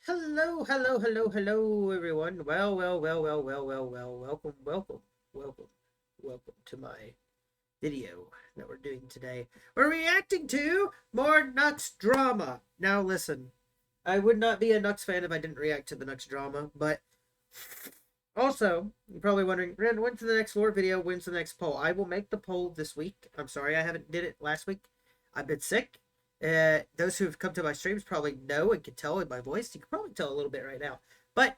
Hello, hello, hello, hello, everyone. Welcome to my video that we're doing today. We're reacting to more Nux drama. Now, listen, I would not be a Nux fan if I didn't react to the Nux drama, but also, you're probably wondering, Ren, when's the next lore video? When's the next poll? I will make the poll this week. I'm sorry I haven't did it last week. I've been sick. Those who have come to my streams probably know and can tell in my voice. You can probably tell a little bit right now. But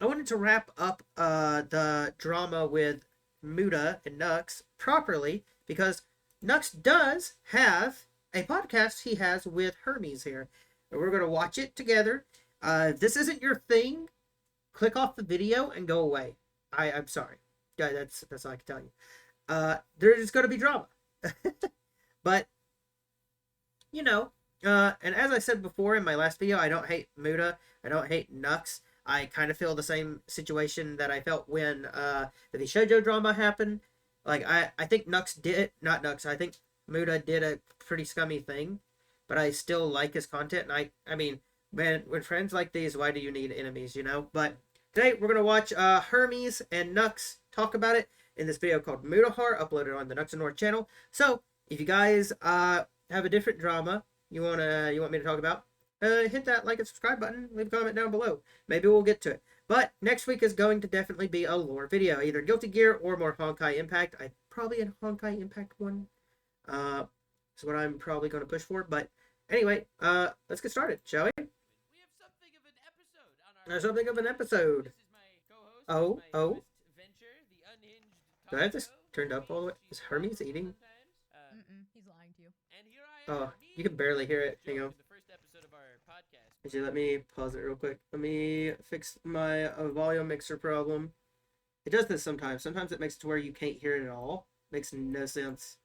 I wanted to wrap up the drama with Muta and Nux properly because Nux does have a podcast he has with Hermes here. And we're going to watch it together. If this isn't your thing, click off the video and go away. I'm sorry. Yeah, that's all I can tell you. There's going to be drama. But you know, and as I said before in my last video, I don't hate Muta. I don't hate Nux. I kind of feel the same situation that I felt when the Shoujo drama happened. Like, I think Nux did, not Nux, I think Muta did a pretty scummy thing, but I still like his content. And I mean, when friends like these, why do you need enemies, you know? But today, we're going to watch Hermes and Nux talk about it in this video called Mutahar, uploaded on the Nux and North channel. So, if you guys have a different drama you want me to talk about, hit that like and subscribe button, leave a comment down below. Maybe we'll get to it. But next week is going to definitely be a lore video, either Guilty Gear or more Honkai Impact. I probably a Honkai Impact one is what I'm probably going to push for. But anyway, let's get started, shall we? We have something of an episode on our There's something of an episode. This is my co-host, my newest venture, the Unhinged Do I have this Taco. turned up all the way? Is Hermes eating? Sometimes. He's lying to you. And here I am. Oh, you can barely hear it. Hang on. The first episode of our podcast. Actually, let me pause it real quick. Let me fix my volume mixer problem. It does this sometimes. Sometimes it makes it to where you can't hear it at all. Makes no sense.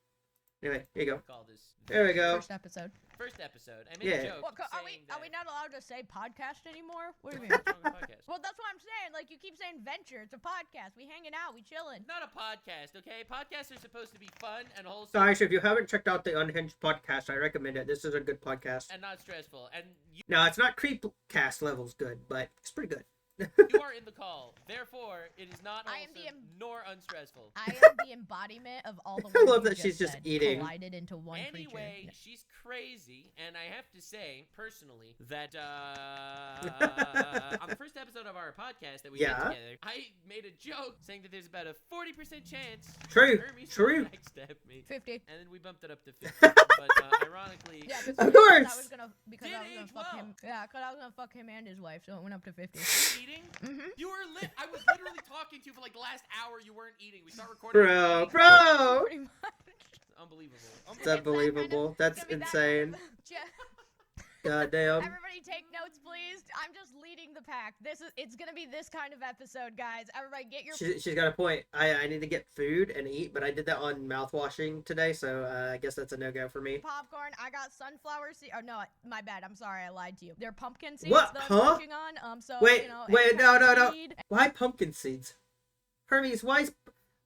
Anyway, here you go. Call this There we go. First episode. First episode. I made Yeah. a joke. What, are we saying that- are we not allowed to say podcast anymore? What do you mean? What's wrong with podcast? Well, that's what I'm saying. Like, you keep saying venture. It's a podcast. We hanging out. We chilling. It's not a podcast, okay? Podcasts are supposed to be fun and wholesome So actually, if you haven't checked out the Unhinged podcast, I recommend it. This is a good podcast. and not stressful. And No, it's not Creepcast levels good, but it's pretty good. you are in the call. Therefore, it is not I am wholesome nor unstressful. I am the embodiment of all the I words love you that she's just said, eating. collided into one Anyway, creature. she's crazy, and I have to say, personally, that on the first episode of our podcast that we did Yeah. together, I made a joke saying that there's about a 40% chance True, Hermes true. will backstab me. 50. And then we bumped it up to 50. But ironically, Yeah, Of because course. I was gonna fuck well. him. Yeah, because I was gonna fuck him and his wife, so it went up to 50. you're eating? Mm-hmm. You were lit. I was literally talking to you for like the last hour. You weren't eating. We start recording. Bro. Pretty much. Unbelievable. It's unbelievable. That's insane. God damn. Everybody take notes, please. I'm just leading the pack. It's gonna be this kind of episode, guys. Everybody get your She's got a point. I need to get food and eat, but I did that on mouthwashing today, so I guess that's a no-go for me. popcorn. I got sunflower seed. Oh no, my bad. I'm sorry, I lied to you. They're pumpkin seeds What? that Huh? I'm working on. So Wait, you know, wait, any no, kind no, of no. seed- Why pumpkin seeds? Hermes,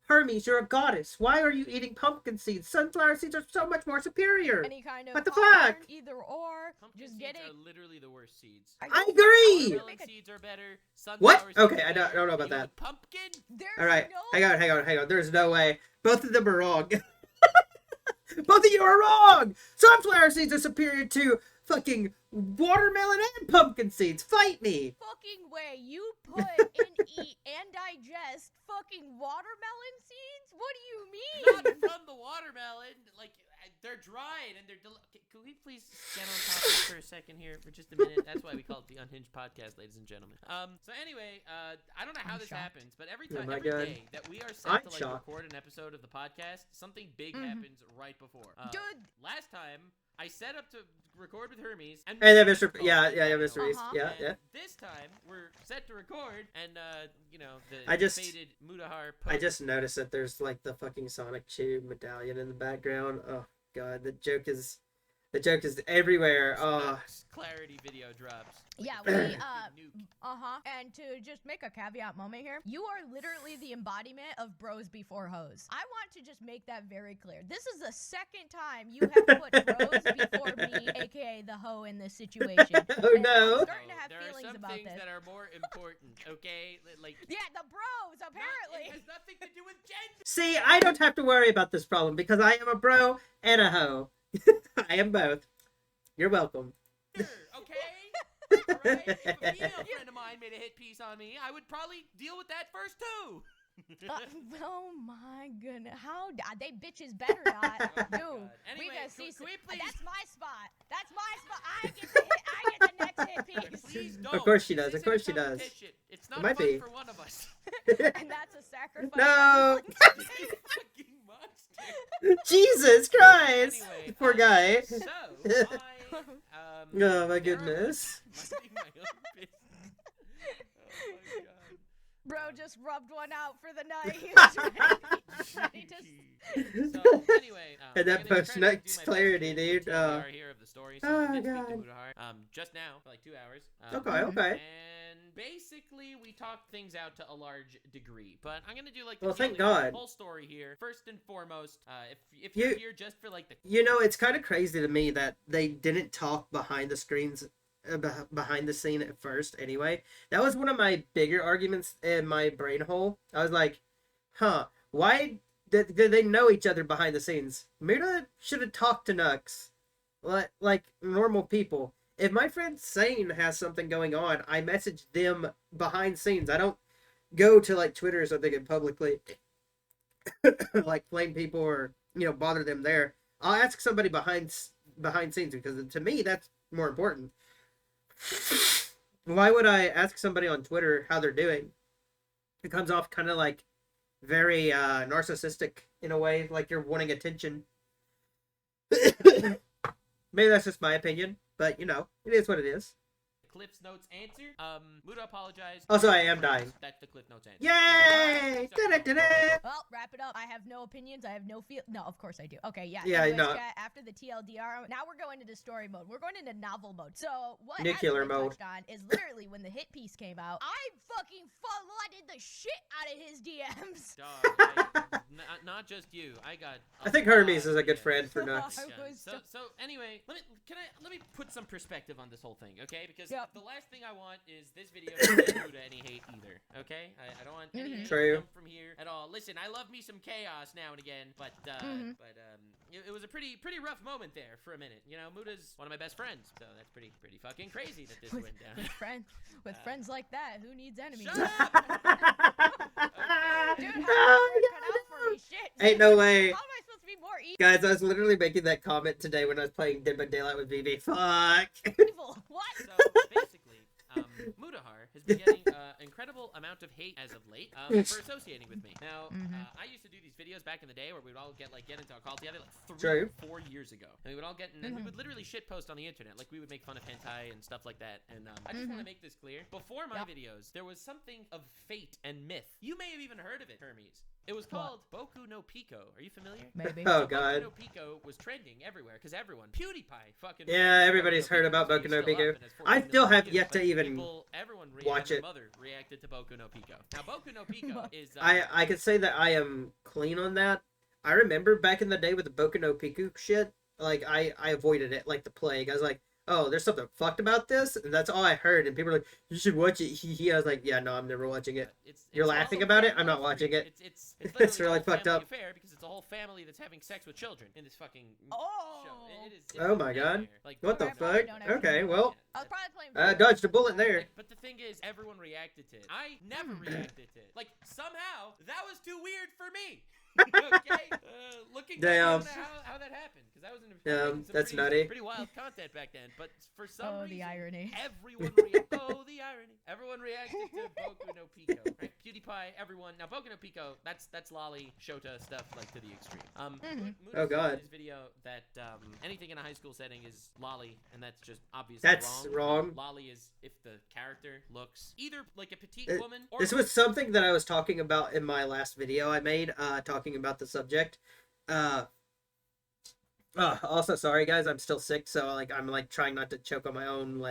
Hermes, you're a goddess. Why are you eating pumpkin seeds? Sunflower seeds are so much more superior. Any kind of What the popcorn, fuck? either or. Pumpkin Just seeds get it. are literally the worst seeds. Are I you- agree. You're Watermelon making- seeds are better. What? Sunflower seeds Okay, are I better. don't know about You know, that. pumpkin? There's All right, no hang on. There's no way. Both of them are wrong. Both of you are wrong. Sunflower seeds are superior to fucking watermelon and pumpkin seeds. Fight me. fucking way you put and eat and digest fucking watermelon seeds? What do you mean? Not from the watermelon. Like, they're dried and they're Can we please get on topic for a second here for just a minute? That's why we call it the Unhinged Podcast, ladies and gentlemen. So anyway, I don't know how I'm this shocked. happens, but every Oh time, my every God. day that we are set I'm to like shocked. record an episode of the podcast, something big Mhm. happens right before. Dude. Last time I set up to record with Hermes, and And then Mr. called Yeah, me yeah, audio. Mr. Reese. Uh-huh. Yeah, And yeah. This time we're set to record, and you know the I just- faded Mutahar. I just noticed that there's like the fucking Sonic Tube medallion in the background. Oh god, the joke is everywhere. Oh, clarity video drops. Yeah, Like a we fucking nuke. And to just make a caveat moment here, you are literally the embodiment of bros before hoes. I want to just make that very clear. This is the second time you have put bros before me, aka the hoe, in this situation. Oh And no. I'm starting to have there feelings are some about things this. that are more important, okay? Like Yeah, the bros, it apparently. has nothing to do with gender. See, I don't have to worry about this problem because I am a bro and a hoe. I am both. You're welcome. Okay. Right? If a female friend of mine made a hit piece on me, I would probably deal with that first too. Oh my goodness. How they bitches better not. Dude, Anyway, we gotta see can we please... That's my spot. That's my spot. I get the hit. I get the next hit piece. Please don't. Of course she does. This Of course isn't she a does. competition. It's not might fun be. for one of us. And that's a sacrifice. No. You fucking monster. Jesus Christ. Anyway, Poor guy. So, Oh my goodness. Minding my own business. Oh my god. Bro just rubbed one out for the night. He was ready to... So anyway, And that I'm gonna post try to do my next best clarity, to dude. TLDR here of the story. So Oh, I did speak to God. Mutahar, just now for like 2 hours. Okay. And basically, we talked things out to a large degree. But I'm gonna do like the Well, thank TLDR God. whole story here. First and foremost, if You- you're here just for like the You know, it's kind of crazy to me that they didn't talk behind the screens, behind the scene at first anyway. That was one of my bigger arguments in my brain hole. I was like, why did they know each other behind the scenes? Muta should have talked to Nux like normal people. If my friend Sane has something going on, I message them behind scenes. I don't go to like Twitter or something and publicly like flame people or bother them there. I'll ask somebody behind scenes because to me that's more important. Why would I ask somebody on Twitter how they're doing? It comes off kind of like very narcissistic in a way, like you're wanting attention. Maybe that's just my opinion, but it is what it is. Cliff's Notes answer. Muta apologized. Also, I am dying. That's the Cliff Notes answer. Yay! So- Da-da-da-da! Well, wrap it up. I have no opinions. I have no feel. No, of course I do. Okay, yeah. Yeah, Anyways, no. chat, after the TLDR, now we're going into story mode. We're going into novel mode. So what Nuclear hasn't been mode. touched on is literally when the hit piece came out, I fucking flooded the shit out of his DMs. Dog, not just you. I got. I think lot Hermes of is a good DMs. friend for I Nux. was So anyway, let me put some perspective on this whole thing, okay? Because Yep. the last thing I want is this video to get Muta any hate either, okay? I don't want any hate True. to come from here at all. Listen, I love me some chaos now and again, but it was a pretty rough moment there for a minute. Muta's one of my best friends, so that's pretty fucking crazy that this went down. With friends like that, who needs enemies? Shut up! Dude, Oh, how cut out for me? Shit. Ain't no way. How am I supposed to be more Guys, I was literally making that comment today when I was playing Dead by Daylight with VV. Fuck. evil? What? So basically, Mutahar has been getting an incredible amount of hate as of late for associating with me. Now, I used to do these videos back in the day where we would all get into a call together like 3 or 4 years ago, and we would all get and we would literally shitpost on the internet, like we would make fun of hentai and stuff like that. And I just want to make this clear: before my videos, there was something of fate and myth. You may have even heard of it, Hermes. It was called Boku no Pico. Are you familiar? Maybe. Oh Boku god. no Pico was trending everywhere because everyone, PewDiePie, fucking Yeah, everybody's heard about Boku no Pico. I still have yet to even watch it. Mother reacted to Boku no Pico. Now, Boku no Pico is. I could say that I am clean on that. I remember back in the day with the Boku no Pico shit, like I avoided it like the plague. I was like, oh, there's something fucked about this, and that's all I heard. And people were like, you should watch it. I was like, yeah, no, I'm never watching it. You're laughing about it? I'm not watching it. It's It's really fucked up. Affair because it's a whole family that's having sex with children in this fucking show. It's Oh my god. Like, What the I fuck? don't actually Okay, know. well, I was probably playing. I dodged a bullet there. But the thing is, everyone reacted to it. I never reacted to it. Like, somehow, that was too weird for me. Okay? Looking back, I Damn. don't know how that happened. Because I was in some That's pretty, nutty. pretty wild content back then. But for some reason, the irony. everyone reacted. Oh, the irony. Everyone reacted to Boku no Pico. Right? PewDiePie, everyone. Now, Boku no Pico, that's Lolly, Shota stuff, like, to the extreme. Muta Oh, said God. in his video that anything in a high school setting is Lolly, and that's just obviously That's wrong. Lolly is if the character looks either like a petite woman or This was something that I was talking about in my last video I made, talking about the subject. Also, sorry guys, I'm still sick, so I'm trying not to choke on my own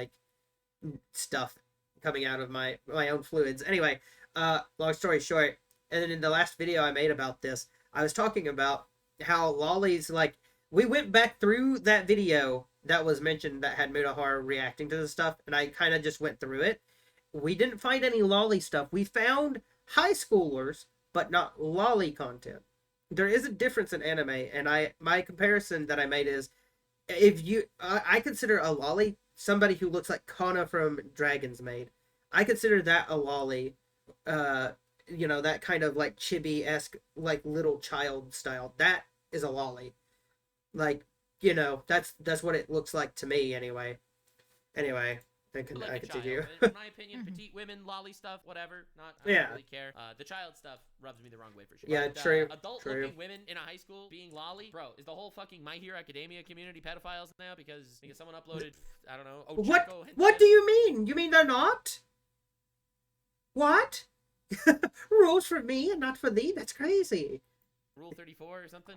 stuff coming out of my own fluids. Anyway, long story short, and then in the last video I made about this, I was talking about how lollies, like, we went back through that video that was mentioned that had Mutahar reacting to the stuff, and I kind of just went through it. We didn't find any lolly stuff. We found high schoolers, but not lolly content. There is a difference in anime, and my comparison that I made is, if you, I consider a lolly somebody who looks like Kana from Dragon's Maid. I consider that a lolly. That kind of like chibi-esque, like little child style. That is a lolly. Like, that's what it looks like to me anyway. Anyway, I continue. In my opinion, petite women, lolly stuff, whatever. I don't really care. The child stuff rubs me the wrong way for sure. Yeah, but, true. Adult-looking women in a high school being lolly, bro, is the whole fucking My Hero Academia community pedophiles now because someone uploaded, I don't know. What do you mean? You mean they're not? What? Rules for me and not for thee? That's crazy. Rule 34 or something,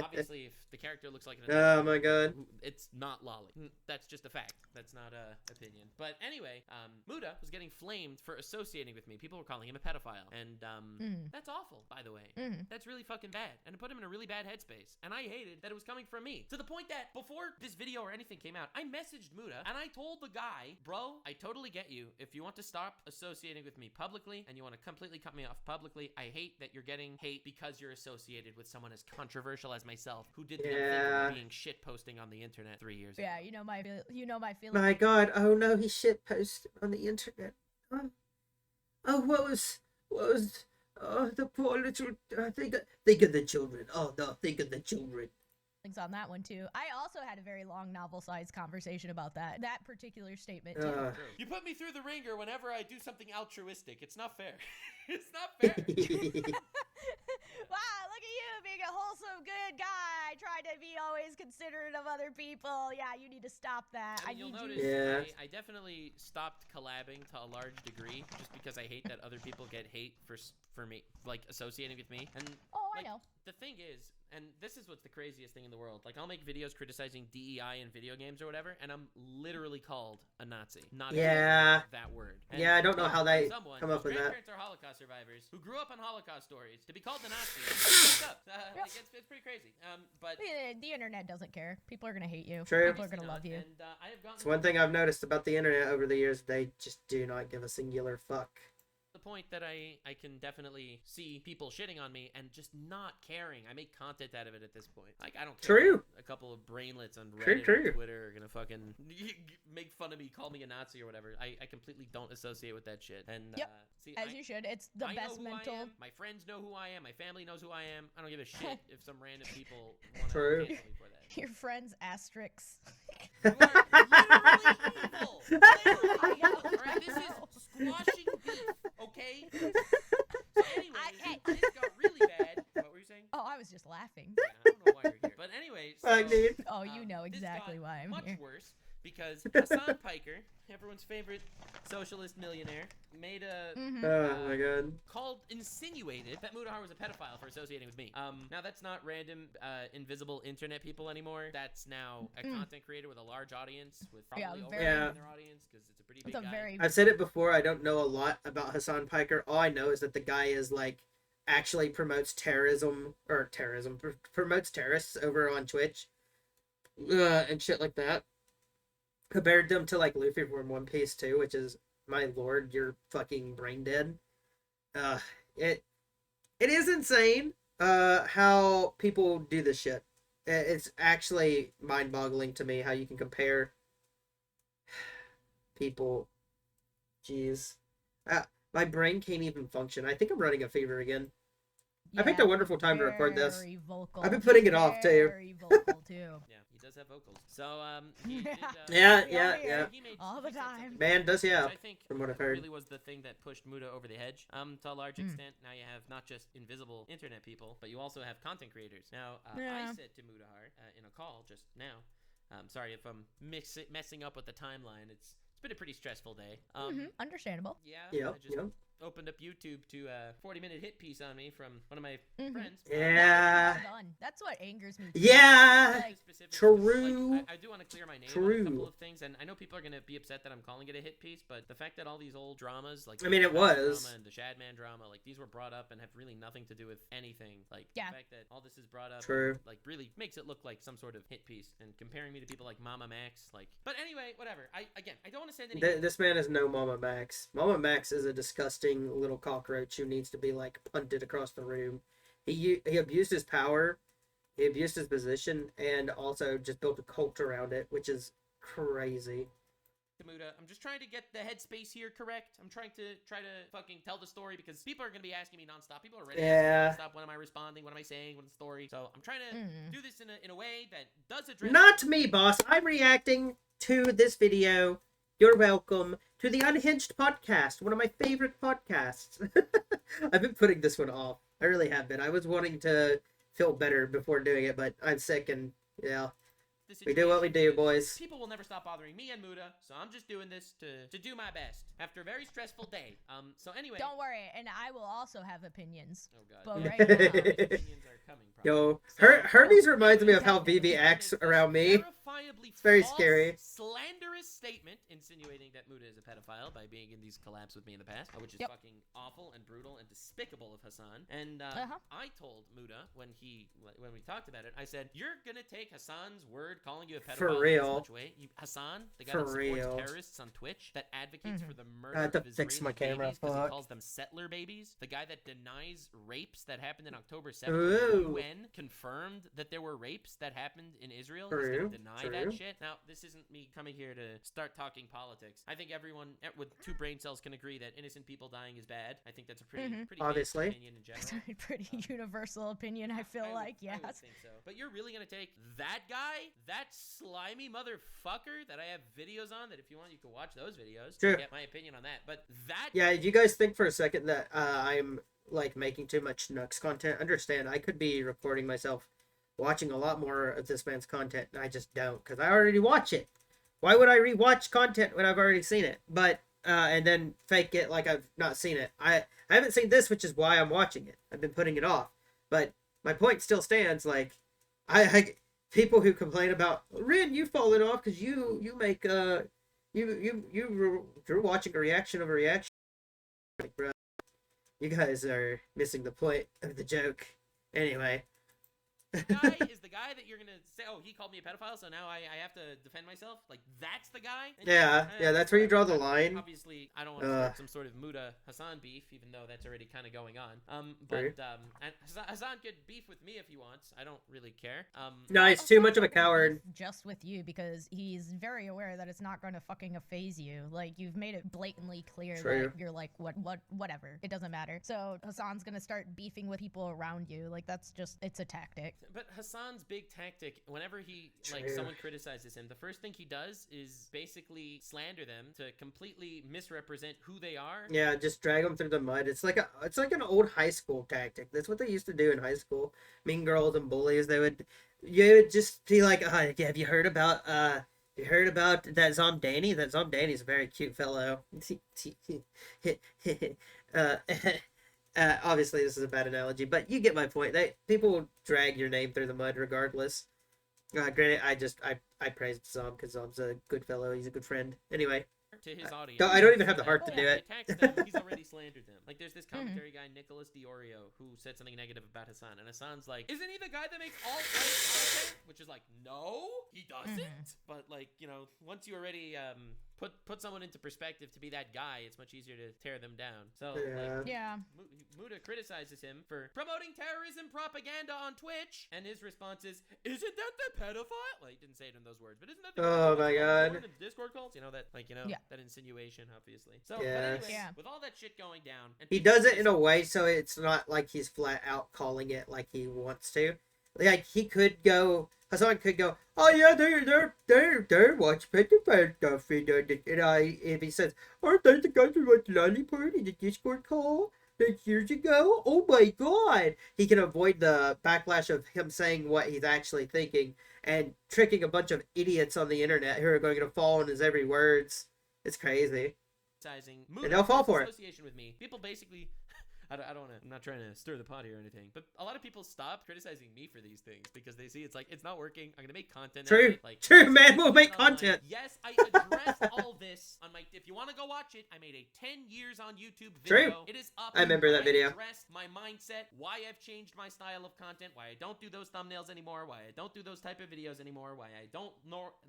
obviously if the character looks like an adult, oh my god, it's not lolly. That's just a fact. That's not a opinion. But anyway, Muta was getting flamed for associating with me. People were calling him a pedophile, and that's awful, by the way. That's really fucking bad, and it put him in a really bad headspace, and I hated that it was coming from me, to the point that before this video or anything came out, I messaged Muta and I told the guy, bro, I totally get you. If you want to stop associating with me publicly and you want to completely cut me off publicly, I hate that you're getting hate because you're associated with someone as controversial as myself, who did the unthinkable, being shit posting on the internet 3 years ago. Yeah, you know my feeling. My god, oh no, he shit posted on the internet. What was the poor little, think of the children. Oh no, think of the children. On that one too. I also had a very long novel-sized conversation about that particular statement too. You put me through the ringer whenever I do something altruistic. It's not fair. It's not fair. Wow, look at you being a wholesome, good guy, trying to be always considerate of other people. Yeah, you need to stop that. You'll notice I definitely stopped collabing to a large degree just because I hate that other people get hate for me, like associating with me. And I know. The thing is, and this is what's the craziest thing in the world, like I'll make videos criticizing DEI in video games or whatever, and I'm literally called a Nazi. Not that word. And I don't know how they come up with that. Grandparents are Holocaust survivors who grew up on Holocaust stories. To be called a Nazi, it's up. It's pretty crazy. But the internet doesn't care. People are gonna hate you. True. People are gonna love you. And I have gotten. It's one thing I've noticed about the internet over the years. They just do not give a singular fuck. The point that I can definitely see people shitting on me and just not caring. I make content out of it at this point. Like, I don't care. True. A couple of brainlets on Reddit or Twitter are gonna fucking make fun of me, call me a Nazi or whatever. I completely don't associate with that shit. And see, as you should. It's the best mental. I am. My friends know who I am. My family knows who I am. I don't give a shit if some random people want to cancel me for that. Your friends asterisks. You are literally evil. Literally evil. Alright, this is squashing beef. Okay. So anyway, this got really bad. What were you saying? Oh, I was just laughing. Yeah, I don't know why you're here. But anyway, so, you know exactly why I'm much here. worse because Hassan Piker, everyone's favorite socialist millionaire, made a oh my god, insinuated that Mutahar was a pedophile for associating with me. Now that's not random invisible internet people anymore. That's now a content creator with a large audience, with probably over their audience, because it's a pretty big guy. I've said it before, I don't know a lot about Hassan Piker. All I know is that the guy is like actually promotes promotes terrorists over on Twitch and shit like that. Compared them to like Luffy from One Piece too, which is, my lord, you're fucking brain dead. It is insane how people do this shit. It's actually mind-boggling to me how you can compare people. Jeez. My brain can't even function. I think I'm running a fever again. I picked a wonderful time to record this. Vocal. I've been putting it off too. Very vocal too. Yeah, he does have vocals. So he did, yeah. All the time. Man does, yeah. I think from what I've heard, really was the thing that pushed Muta over the edge. To a large extent, now you have not just invisible internet people, but you also have content creators. Now, I said to Mutahar in a call just now. Sorry if I'm messing up with the timeline. It's been a pretty stressful day. Understandable. Yeah. opened up YouTube to a 40-minute hit piece on me from one of my friends. Yeah. Well done. That's what angers me. Too. Yeah. Like, True. Like, I do want to clear my name on a couple of things, and I know people are gonna be upset that I'm calling it a hit piece, but the fact that all these old dramas, like I mean, it was. drama and the Shadman drama, like these were brought up and have really nothing to do with anything. Like Yeah. the fact that all this is brought up, True. like really makes it look like some sort of hit piece. And comparing me to people like Mama Max, like. But anyway, whatever. I don't want to send any. This man is no Mama Max. Mama Max is a disgusting little cockroach who needs to be like punted across the room. He abused his power, he abused his position, and also just built a cult around it, which is crazy. Muta, I'm just trying to get the headspace here correct. I'm trying to fucking tell the story because people are gonna be asking me nonstop. People are already asking me nonstop. When am I responding? What am I saying? What's the story? So I'm trying to do this in a way that does address. Not me, boss. I'm reacting to this video. You're welcome to the Unhinged podcast, one of my favorite podcasts. I've been putting this one off. I really have been. I was wanting to feel better before doing it, but I'm sick and yeah. We do what we do, boys. People will never stop bothering me and Muta, so I'm just doing this to do my best after a very stressful day. So anyway. Don't worry, and I will also have opinions. Oh god. But Yeah, right now, opinions are coming. Yo, Hermes reminds me of how Vivi acts around me. It's very scary. Slanderous statement insinuating that Muta is a pedophile by being in these collabs with me in the past, which is fucking awful and brutal and despicable of Hassan. And I told Muta when we talked about it, I said, "You're gonna take Hassan's word calling you a pedophile For real. in such a way. Hassan, the guy that supports terrorists on Twitch, that advocates for the murder of Israeli fix my camera, babies because he fuck. calls them settler babies, the guy that denies rapes that happened in October 7th. Ooh. The UN confirmed that there were rapes that happened in Israel. True, He's gonna deny true. that shit. Now, this isn't me coming here to start talking politics. I think everyone with two brain cells can agree that innocent people dying is bad. I think that's a pretty Obviously. basic opinion in general. That's a pretty universal opinion, I feel like, I would yes. think so. But you're really gonna take that guy, that slimy motherfucker that I have videos on, that if you want you can watch those videos True. to get my opinion on that. But that Yeah, you guys think for a second that I'm like making too much Nux content? Understand, I could be recording myself watching a lot more of this man's content, and I just don't because I already watch it. Why would I rewatch content when I've already seen it? But and then fake it like I've not seen it. I haven't seen this, which is why I'm watching it. I've been putting it off, but my point still stands. Like I people who complain about Rin, you've fallen off because you make you're watching a reaction of a reaction. Like, bro, you guys are missing the point of the joke. Anyway. guy is the guy that you're gonna say, oh, he called me a pedophile, so now I have to defend myself? Like, that's the guy? And Yeah, that's where you draw the line. Obviously, I don't want to start some sort of Muta Hassan beef, even though that's already kind of going on. And Hassan could beef with me if he wants. I don't really care. No, he's too much of a coward. Just with you, because he's very aware that it's not going to fucking phase you. Like, you've made it blatantly clear that you're like, whatever. It doesn't matter. So Hassan's going to start beefing with people around you. Like, that's just, it's a tactic. But Hassan's big tactic, whenever he, like, someone criticizes him, the first thing he does is basically slander them to completely misrepresent who they are. Yeah, just drag them through the mud. It's like an old high school tactic. That's what they used to do in high school. Mean girls and bullies, you would just be like, have you heard about that Zomdani? That Zomdani's a very cute fellow. Obviously, this is a bad analogy, but you get my point. People will drag your name through the mud regardless. Granted, I praised Zom because Zom's a good fellow. He's a good friend. Anyway. To his audience. I don't even have the heart to do it. He attacks them, he's already slandered them. Like, there's this commentary guy, Nicholas Diorio, who said something negative about Hassan, and Hassan's like, isn't he the guy that makes alt-right content? Which is like, no, he doesn't. But, like, you know, once you already put someone into perspective to be that guy, it's much easier to tear them down. So, Muta criticizes him for promoting terrorism propaganda on Twitch, and his response is, isn't that the pedophile? Well, he didn't say it in those words, but isn't that the Oh my god. in Discord calls? You know, that, like, you know, that insinuation, obviously. So, Yes. but anyway, with all that shit going down, and He does it in a way so it's not like he's flat out calling it like he wants to. Like, Hassan could go, oh yeah, they're watch pedophile stuff, if he says, aren't they the guys who watched Lollipop in the Discord call 6 years ago? Oh my god! He can avoid the backlash of him saying what he's actually thinking and tricking a bunch of idiots on the internet who are going to fall on his every words. It's crazy. criticizing And they'll fall for it. association with me. People basically. I don't want to. I'm not trying to stir the pot here or anything, but a lot of people stop criticizing me for these things because they see it's like it's not working. I'm gonna make content. True, like, true, man. We'll make content. Yes, I addressed all this on my. If you want to go watch it, I made a 10 years on YouTube video. True. It is up. I remember that video. I addressed my mindset, why I've changed my style of content, why I don't do those thumbnails anymore, why I don't do those type of videos anymore, why I don't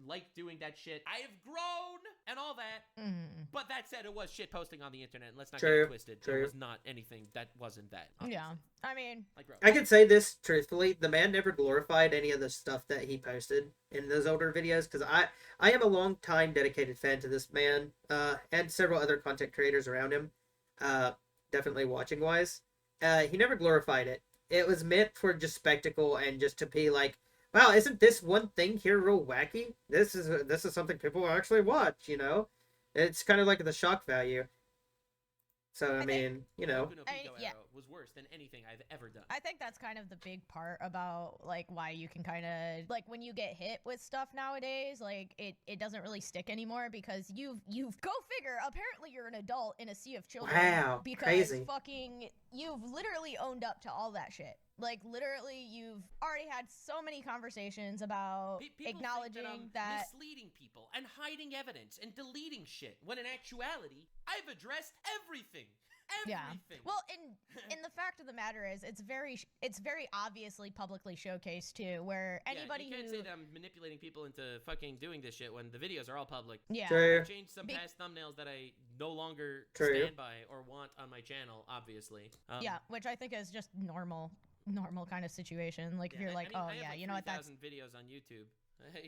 like doing that shit. I have grown and all that. But that said, it was shit posting on the internet. And let's not get it twisted. There was not anything that wasn't that. Obviously. Yeah, I mean, like, bro. I can say this truthfully: the man never glorified any of the stuff that he posted in those older videos. Because I am a long time dedicated fan to this man, and several other content creators around him. Definitely watching wise, he never glorified it. It was meant for just spectacle and just to be like, wow, isn't this one thing here real wacky? This is something people actually watch. You know, it's kind of like the shock value. So I mean, you know, was worse than anything I've ever done. I think that's kind of the big part about like why you can kind of like when you get hit with stuff nowadays, like it doesn't really stick anymore because you've go figure. Apparently, you're an adult in a sea of children. Wow, because crazy. Fucking, you've literally owned up to all that shit. Like literally, you've already had so many conversations about acknowledging that misleading people and hiding evidence and deleting shit. When in actuality, I've addressed everything. Yeah. Well, and the fact of the matter is, it's very obviously publicly showcased too, where anybody you can't say that I'm manipulating people into fucking doing this shit when the videos are all public. Yeah. I've changed some past thumbnails that I no longer stand by or want on my channel, obviously. Yeah, which I think is just normal kind of situation. Like if you're like, I have, you know what, that's 3,000 videos on YouTube.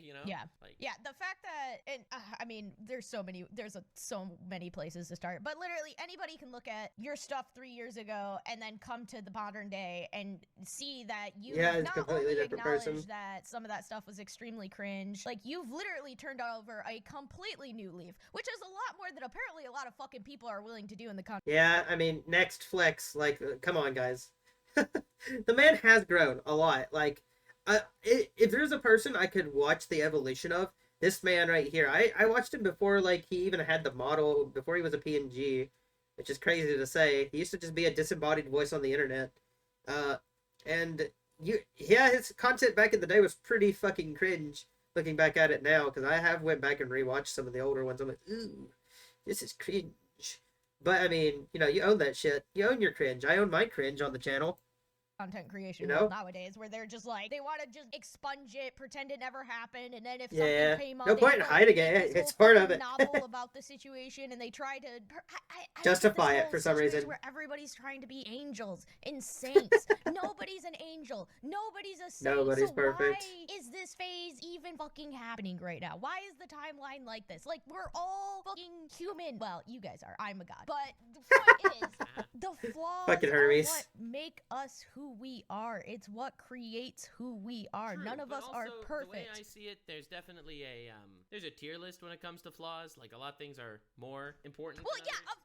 You know? Yeah. Like, yeah, the fact that, and I mean, there's so many places to start, but literally anybody can look at your stuff 3 years ago and then come to the modern day and see that you not only acknowledge that some of that stuff was extremely cringe, like you've literally turned over a completely new leaf, which is a lot more than apparently a lot of fucking people are willing to do in the country. Yeah, I mean, next flex, like, come on, guys. The man has grown a lot, like, if there's a person I could watch the evolution of, this man right here. I watched him before, like, he even had the model, before he was a PNG, which is crazy to say. He used to just be a disembodied voice on the internet. His content back in the day was pretty fucking cringe, looking back at it now, because I have went back and rewatched some of the older ones. I'm like, ooh, this is cringe. But, I mean, you know, you own that shit. You own your cringe. I own my cringe on the channel. Content creation nowadays, where they're just like, they want to just expunge it, pretend it never happened, and then if something came up, no point in hiding it. It's part of it. Novel about the situation, and they try to justify it for some reason. Where everybody's trying to be angels and saints. Nobody's an angel. Nobody's a saint. Nobody's perfect. Why is this phase even fucking happening right now? Why is the timeline like this? Like, we're all fucking human. Well, you guys are. I'm a god. But the point is, the flaws are what make us who we are. It's what creates who we are. True, none of us are perfect. The way I see it, there's definitely there's a tier list when it comes to flaws. Like, a lot of things are more important. Well, than others.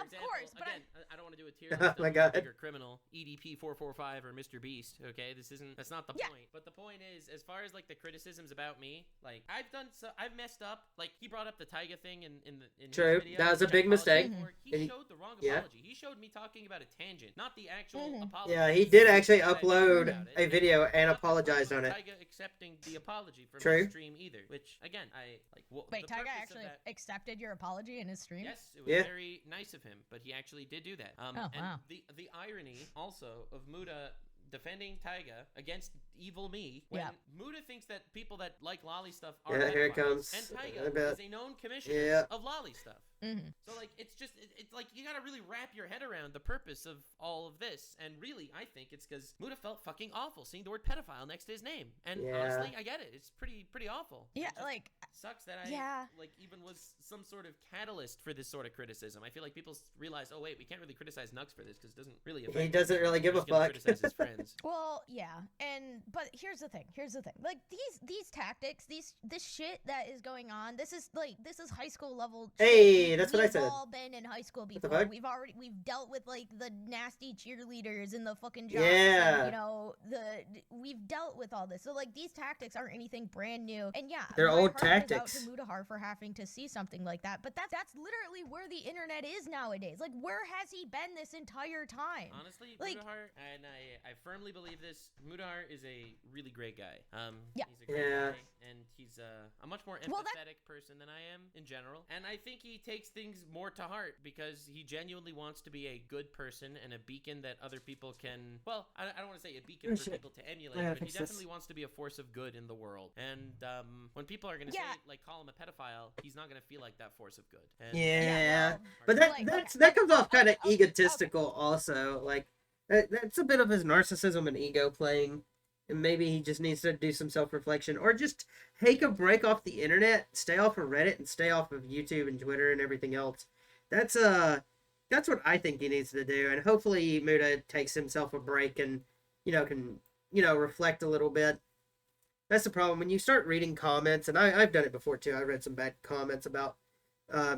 Of course. But again, I don't want to do a tier list of bigger criminal, EDP 445 or Mr. Beast. Okay, that's not the point. But the point is, as far as like the criticisms about me, like I've messed up. Like, he brought up the Taiga thing in his video, that was a big mistake. He showed the wrong apology. He showed me talking about a tangent, not the actual apology. Yeah, he did actually upload a video and apologized on it. Taiga accepting the apology from his stream either, which again, I like. Wait, Taiga actually accepted your apology in his stream? Yes, it was very nice of him, but he actually did do that. Wow. The irony also of Muta defending Taiga against evil me when Muta thinks that people that like lolly stuff are here it comes. And Taiga is a known commissioner of lolly stuff. Mm-hmm. So like it's like you gotta really wrap your head around the purpose of all of this, and really I think it's because Muta felt fucking awful seeing the word pedophile next to his name, and honestly I get it. It's pretty awful. Yeah, like sucks that I like even was some sort of catalyst for this sort of criticism. I feel like people realize, oh wait, we can't really criticize Nux for this because it doesn't really affect. He doesn't really give a fuck. Criticize his friends. Well, yeah, but here's the thing. Like these tactics, this shit that is going on. This is high school level. Hey. me. That's what I said. We've all been in high school What the before. fuck? We've dealt with like the nasty cheerleaders and the fucking jocks. Yeah. And, you know, we've dealt with all this. So like these tactics aren't anything brand new. And yeah, They're my old heart tactics. goes out to Mutahar for having to see something like that. But that's literally where the internet is nowadays. Like, where has he been this entire time? Honestly, like, Mutahar, and I firmly believe this. Mutahar is a really great guy. Yeah. He's a great guy, and he's a much more empathetic person than I am in general. And I think he takes things more to heart because he genuinely wants to be a good person and a beacon that other people can. Well, I don't want to say a beacon for people to emulate, but he definitely wants to be a force of good in the world. And when people are gonna say like call him a pedophile, he's not gonna feel like that force of good. And but that comes off kind of egotistical also. Like that's a bit of his narcissism and ego playing. And maybe he just needs to do some self-reflection or just take a break off the internet, stay off of Reddit and stay off of YouTube and Twitter and everything else. That's what I think he needs to do. And hopefully Muta takes himself a break and, can, reflect a little bit. That's the problem. When you start reading comments, and I've done it before too. I read some bad comments about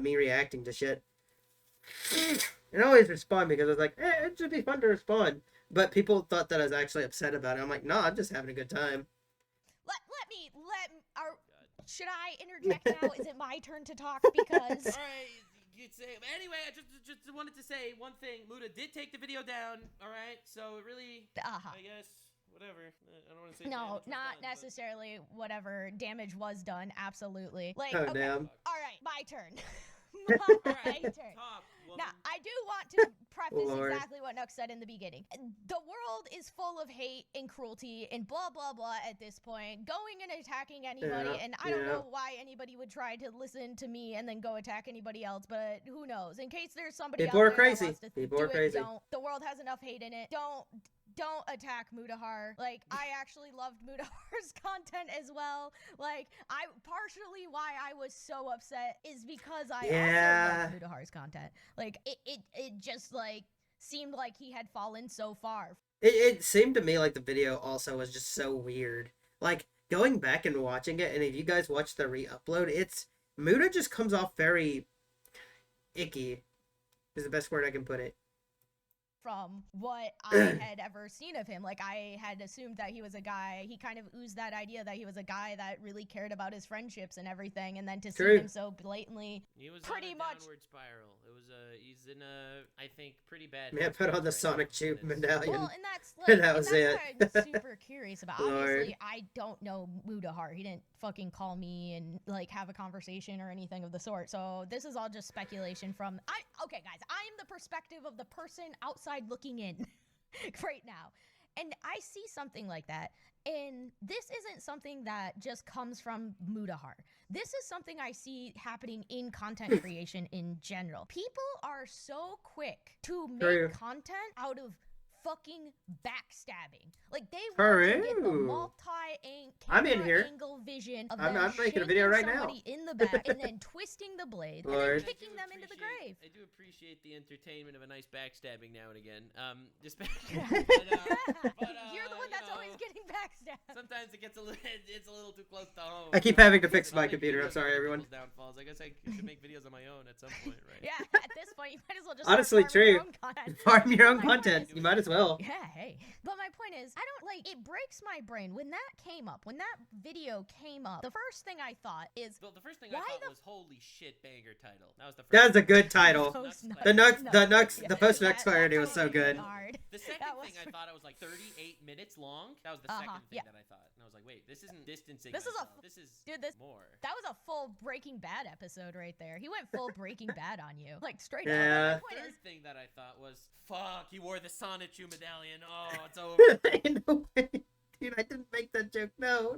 me reacting to shit. And I always respond because I was like, it should be fun to respond. But people thought that I was actually upset about it. I'm like, no, I'm just having a good time. Should I interject now? Is it my turn to talk? Because all right, you'd say. Anyway, I just wanted to say one thing. Muta did take the video down. All right, so it really, I guess, whatever. I don't want to say. No, not necessarily. Whatever damage was done, absolutely. Like, oh okay. damn. All right, my turn. My turn. Now, I do want to preface exactly what Nux said in the beginning. The world is full of hate and cruelty and blah, blah, blah at this point. Going and attacking anybody, and I don't know why anybody would try to listen to me and then go attack anybody else, but who knows? In case there's somebody People out are there crazy. that wants to People do are crazy. Don't. The world has enough hate in it. Don't attack Mutahar. Like, I actually loved Mutahar's content as well. Like, partially why I was so upset is because I also loved Mutahar's content. Like, it just, like, seemed like he had fallen so far. It seemed to me like the video also was just so weird. Like, going back and watching it, and if you guys watch the re-upload, Muta just comes off very icky, is the best word I can put it. From what I had ever seen of him. Like, I had assumed that he was a guy, he kind of oozed that idea that he was a guy that really cared about his friendships and everything, and then to see him so blatantly, he was pretty on a much downward spiral. It was he's in a, I think, pretty bad. Yeah, put on the Sonic Tube medallion. Well, and that's like, that was what I'm super curious about. Lord. Obviously, I don't know Mutahar. He didn't fucking call me and like have a conversation or anything of the sort. So this is all just speculation from okay guys, I'm the perspective of the person outside looking in right now. And I see something like that. And this isn't something that just comes from Mutahar. This is something I see happening in content creation in general. People are so quick to make content out of fucking backstabbing. Like, they want to get the multi-camera angle vision of them making a video right now. somebody in the back and then twisting the blade and then kicking them into the grave. I do appreciate the entertainment of a nice backstabbing now and again. Just You're the one that's always getting backstabbed. Sometimes it's a little too close to home. I keep having to fix my computer. I'm sorry, everyone. Downfalls. I guess I should make videos on my own at some point, right? Yeah, at this point, you might as well just honestly true. Farm your own content. You might as well. Yeah, hey. But my point is, it breaks my brain. When that came up, when that video came up, the first thing I thought is, well, the first thing I thought was, holy shit, banger title. That was the first. That's a good title. The post Nux parody was so good. The second thing I thought, I was like 38 minutes long. That was the second thing that I thought. And I was like, wait, this isn't distancing. This is more. That was a full Breaking Bad episode right there. He went full Breaking Bad on you. Like, straight up. The third thing that I thought was, fuck, you wore the Sonichu medallion. Oh, it's over. No way. Dude, I didn't make that joke. No,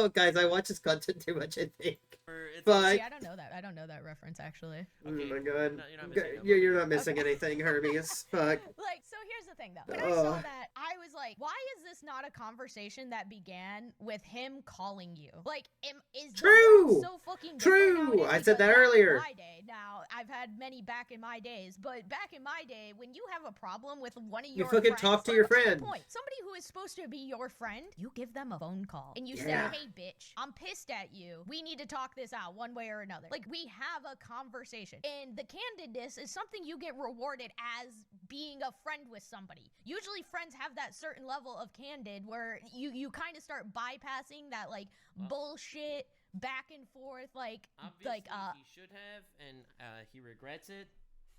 guys, I watch his content too much, I think. But I don't know that. I don't know that reference, actually. Okay. Oh my god. You're not missing anything, Hermes. Fuck. Like, so here's the thing, though. When I saw that, I was like, why is this not a conversation that began with him calling you? Like, is true. So fucking true. I said that earlier. My day. Now, I've had many back in my days, but back in my day, when you have a problem with one of You your fucking friends, talk to like, your what's the friend. point? Somebody who is supposed to be your friend, you give them a phone call and you Yeah. say, hey, bitch, I'm pissed at you. We need to talk this out one way or another. Like, we have a conversation. And the candidness is something you get rewarded as being a friend with somebody. Usually friends have that certain level of candid where you kind of start bypassing that, like, bullshit back and forth, like, obviously he should have, and he regrets it.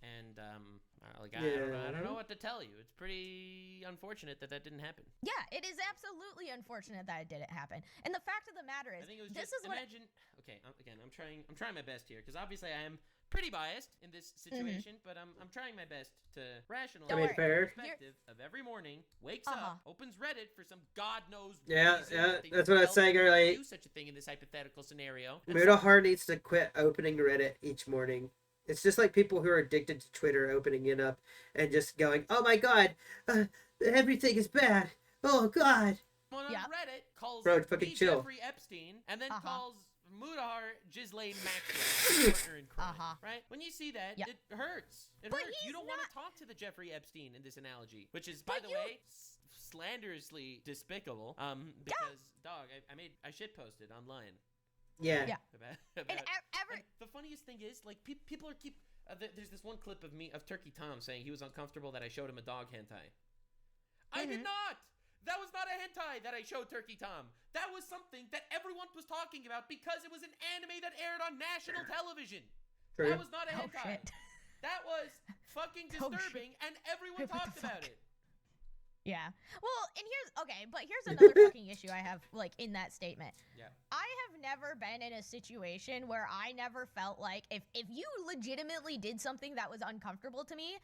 And I don't know what to tell you. It's pretty unfortunate that didn't happen. Yeah, it is absolutely unfortunate that it didn't happen. And the fact of the matter is, I think it was this just is what. imagine. Okay, again, I'm trying my best here because obviously I am pretty biased in this situation, but I'm trying my best to rationalize Don't worry. the Fair. perspective of every morning, wakes up, opens Reddit for some god knows Yeah, reason. yeah, They that's what I was saying earlier. Do such a thing in this hypothetical scenario. Mutahar needs to quit opening Reddit each morning. It's just like people who are addicted to Twitter opening it up and just going, "Oh my god, everything is bad. Oh god." On Reddit calls Bro, fucking me chill. Jeffrey Epstein and then calls Mutahar Ghislaine Maxwell, partner in crime. Right? When you see that, it hurts. It hurts. You don't want to talk to the Jeffrey Epstein in this analogy, which is, by the way, slanderously despicable. Because dog, I shit posted online. Yeah. About and the funniest thing is, like, people are there's this one clip of Turkey Tom saying he was uncomfortable that I showed him a dog hentai. I did not. That was not a hentai that I showed Turkey Tom. That was something that everyone was talking about because it was an anime that aired on national television. True. That was not a hentai. Shit. That was fucking disturbing, and everyone talked about it. Yeah. Well, and here's another fucking issue I have, like, in that statement. Yeah. I have never been in a situation where I never felt like if you legitimately did something that was uncomfortable to me,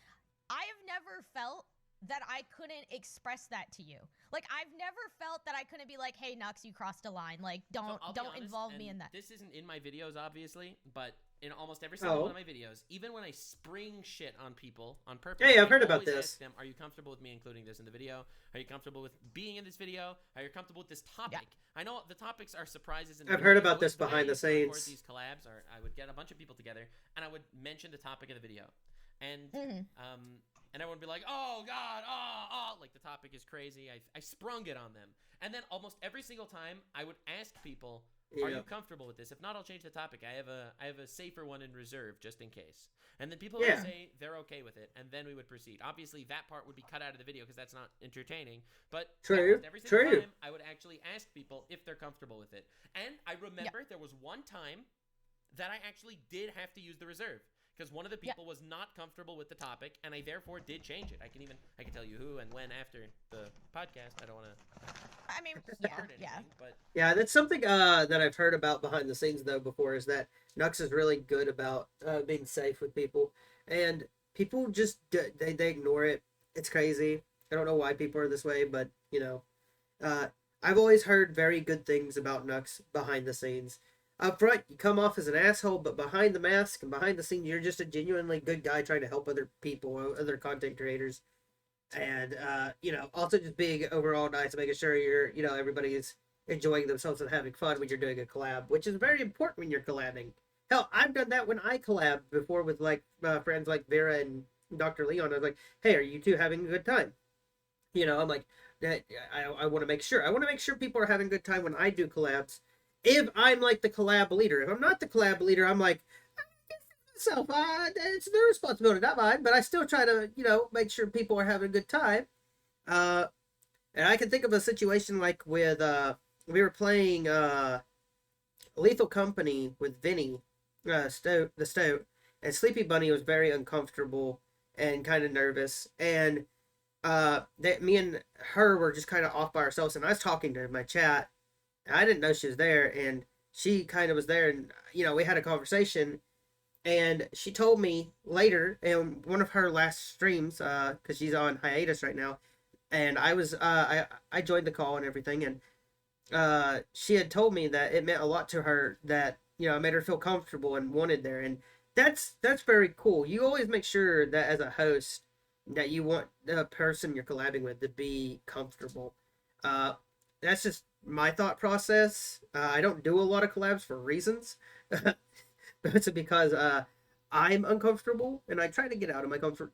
I have never felt that I couldn't express that to you. Like, I've never felt that I couldn't be like, hey, Nux, you crossed a line. Like, don't involve me in that. This isn't in my videos, obviously, but in almost every single one of my videos, even when I spring shit on people on purpose, Hey, I've heard I about always this. ask them, are you comfortable with me including this in the video? Are you comfortable with being in this video? Are you comfortable with this topic? Yeah. I know the topics are surprise. I've heard about this behind the scenes. These collabs, or I would get a bunch of people together, and I would mention the topic of the video. And and everyone would be like, oh, God, like the topic is crazy. I sprung it on them. And then almost every single time, I would ask people, are you comfortable with this? If not, I'll change the topic. I have a safer one in reserve just in case. And then people would say they're okay with it, and then we would proceed. Obviously, that part would be cut out of the video because that's not entertaining. But True. Every single time, I would actually ask people if they're comfortable with it. And I remember there was one time that I actually did have to use the reserve. Because one of the people was not comfortable with the topic, and I therefore did change it. I can tell you who and when after the podcast. I don't want to. I mean, but that's something that I've heard about behind the scenes though before is that Nux is really good about being safe with people, and people just they ignore it. It's crazy. I don't know why people are this way, but I've always heard very good things about Nux behind the scenes. Up front, you come off as an asshole, but behind the mask and behind the scenes, you're just a genuinely good guy trying to help other people, other content creators. And, also just being overall nice, making sure everybody is enjoying themselves and having fun when you're doing a collab, which is very important when you're collabing. Hell, I've done that when I collabed before with, like, friends like Vera and Dr. Leon. I was like, hey, are you two having a good time? I'm like, I want to make sure. I want to make sure people are having a good time when I do collabs. If I'm like the collab leader, if I'm not the collab leader, I'm like, myself, it's their responsibility, not mine. But I still try to, make sure people are having a good time. And I can think of a situation like with we were playing Lethal Company with Vinny, the Stoat, and Sleepy Bunny was very uncomfortable and kind of nervous, and that me and her were just kind of off by ourselves, and I was talking to my chat. I didn't know she was there, and she kind of was there, and, we had a conversation, and she told me later in one of her last streams, because she's on hiatus right now, and I was, I joined the call and everything, and she had told me that it meant a lot to her that, I made her feel comfortable and wanted there, and that's very cool. You always make sure that as a host, that you want the person you're collabing with to be comfortable. That's just my thought process. I don't do a lot of collabs for reasons. It's because I'm uncomfortable, and I try to get out of my comfort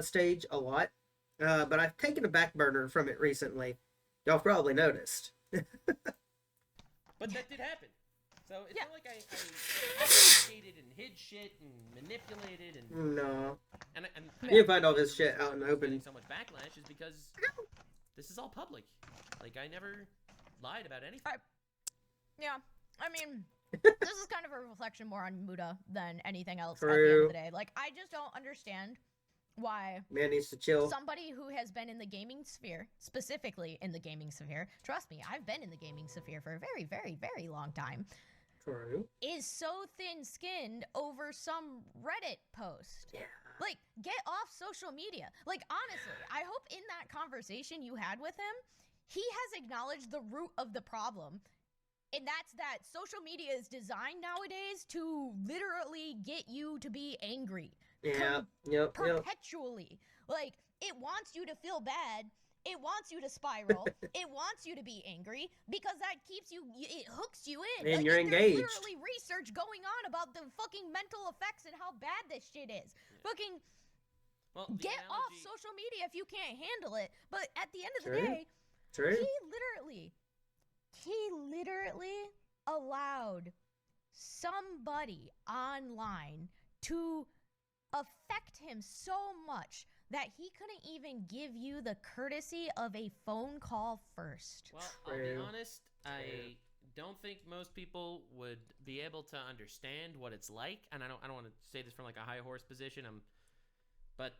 stage a lot. But I've taken a back burner from it recently. Y'all probably noticed. But that did happen. So it's not like I obfuscated and hid shit and manipulated and No. and You find all this shit out in the open. Getting so much backlash is because this is all public. Like, I never lied about anything. Yeah, I mean, this is kind of a reflection more on Muta than anything else True. at the end of the day. Like, I just don't understand why Man needs to chill. somebody who has been in the gaming sphere, specifically in the gaming sphere, trust me, I've been in the gaming sphere for a very, very, very long time, True. is so thin-skinned over some Reddit post. Yeah. Like, get off social media. Like, honestly, I hope in that conversation you had with him, he has acknowledged the root of the problem. And that's that social media is designed nowadays to literally get you to be angry. Yeah. Yep. Perpetually. Like, it wants you to feel bad. It wants you to spiral. It wants you to be angry because that keeps you, it hooks you in. And like, you're engaged. There's literally research going on about the fucking mental effects and how bad this shit is. Fucking get off social media if you can't handle it. But at the end of the day, he literally allowed somebody online to affect him so much that he couldn't even give you the courtesy of a phone call first. Well, I'll be honest, I don't think most people would be able to understand what it's like, and I don't want to say this from like a high horse position. But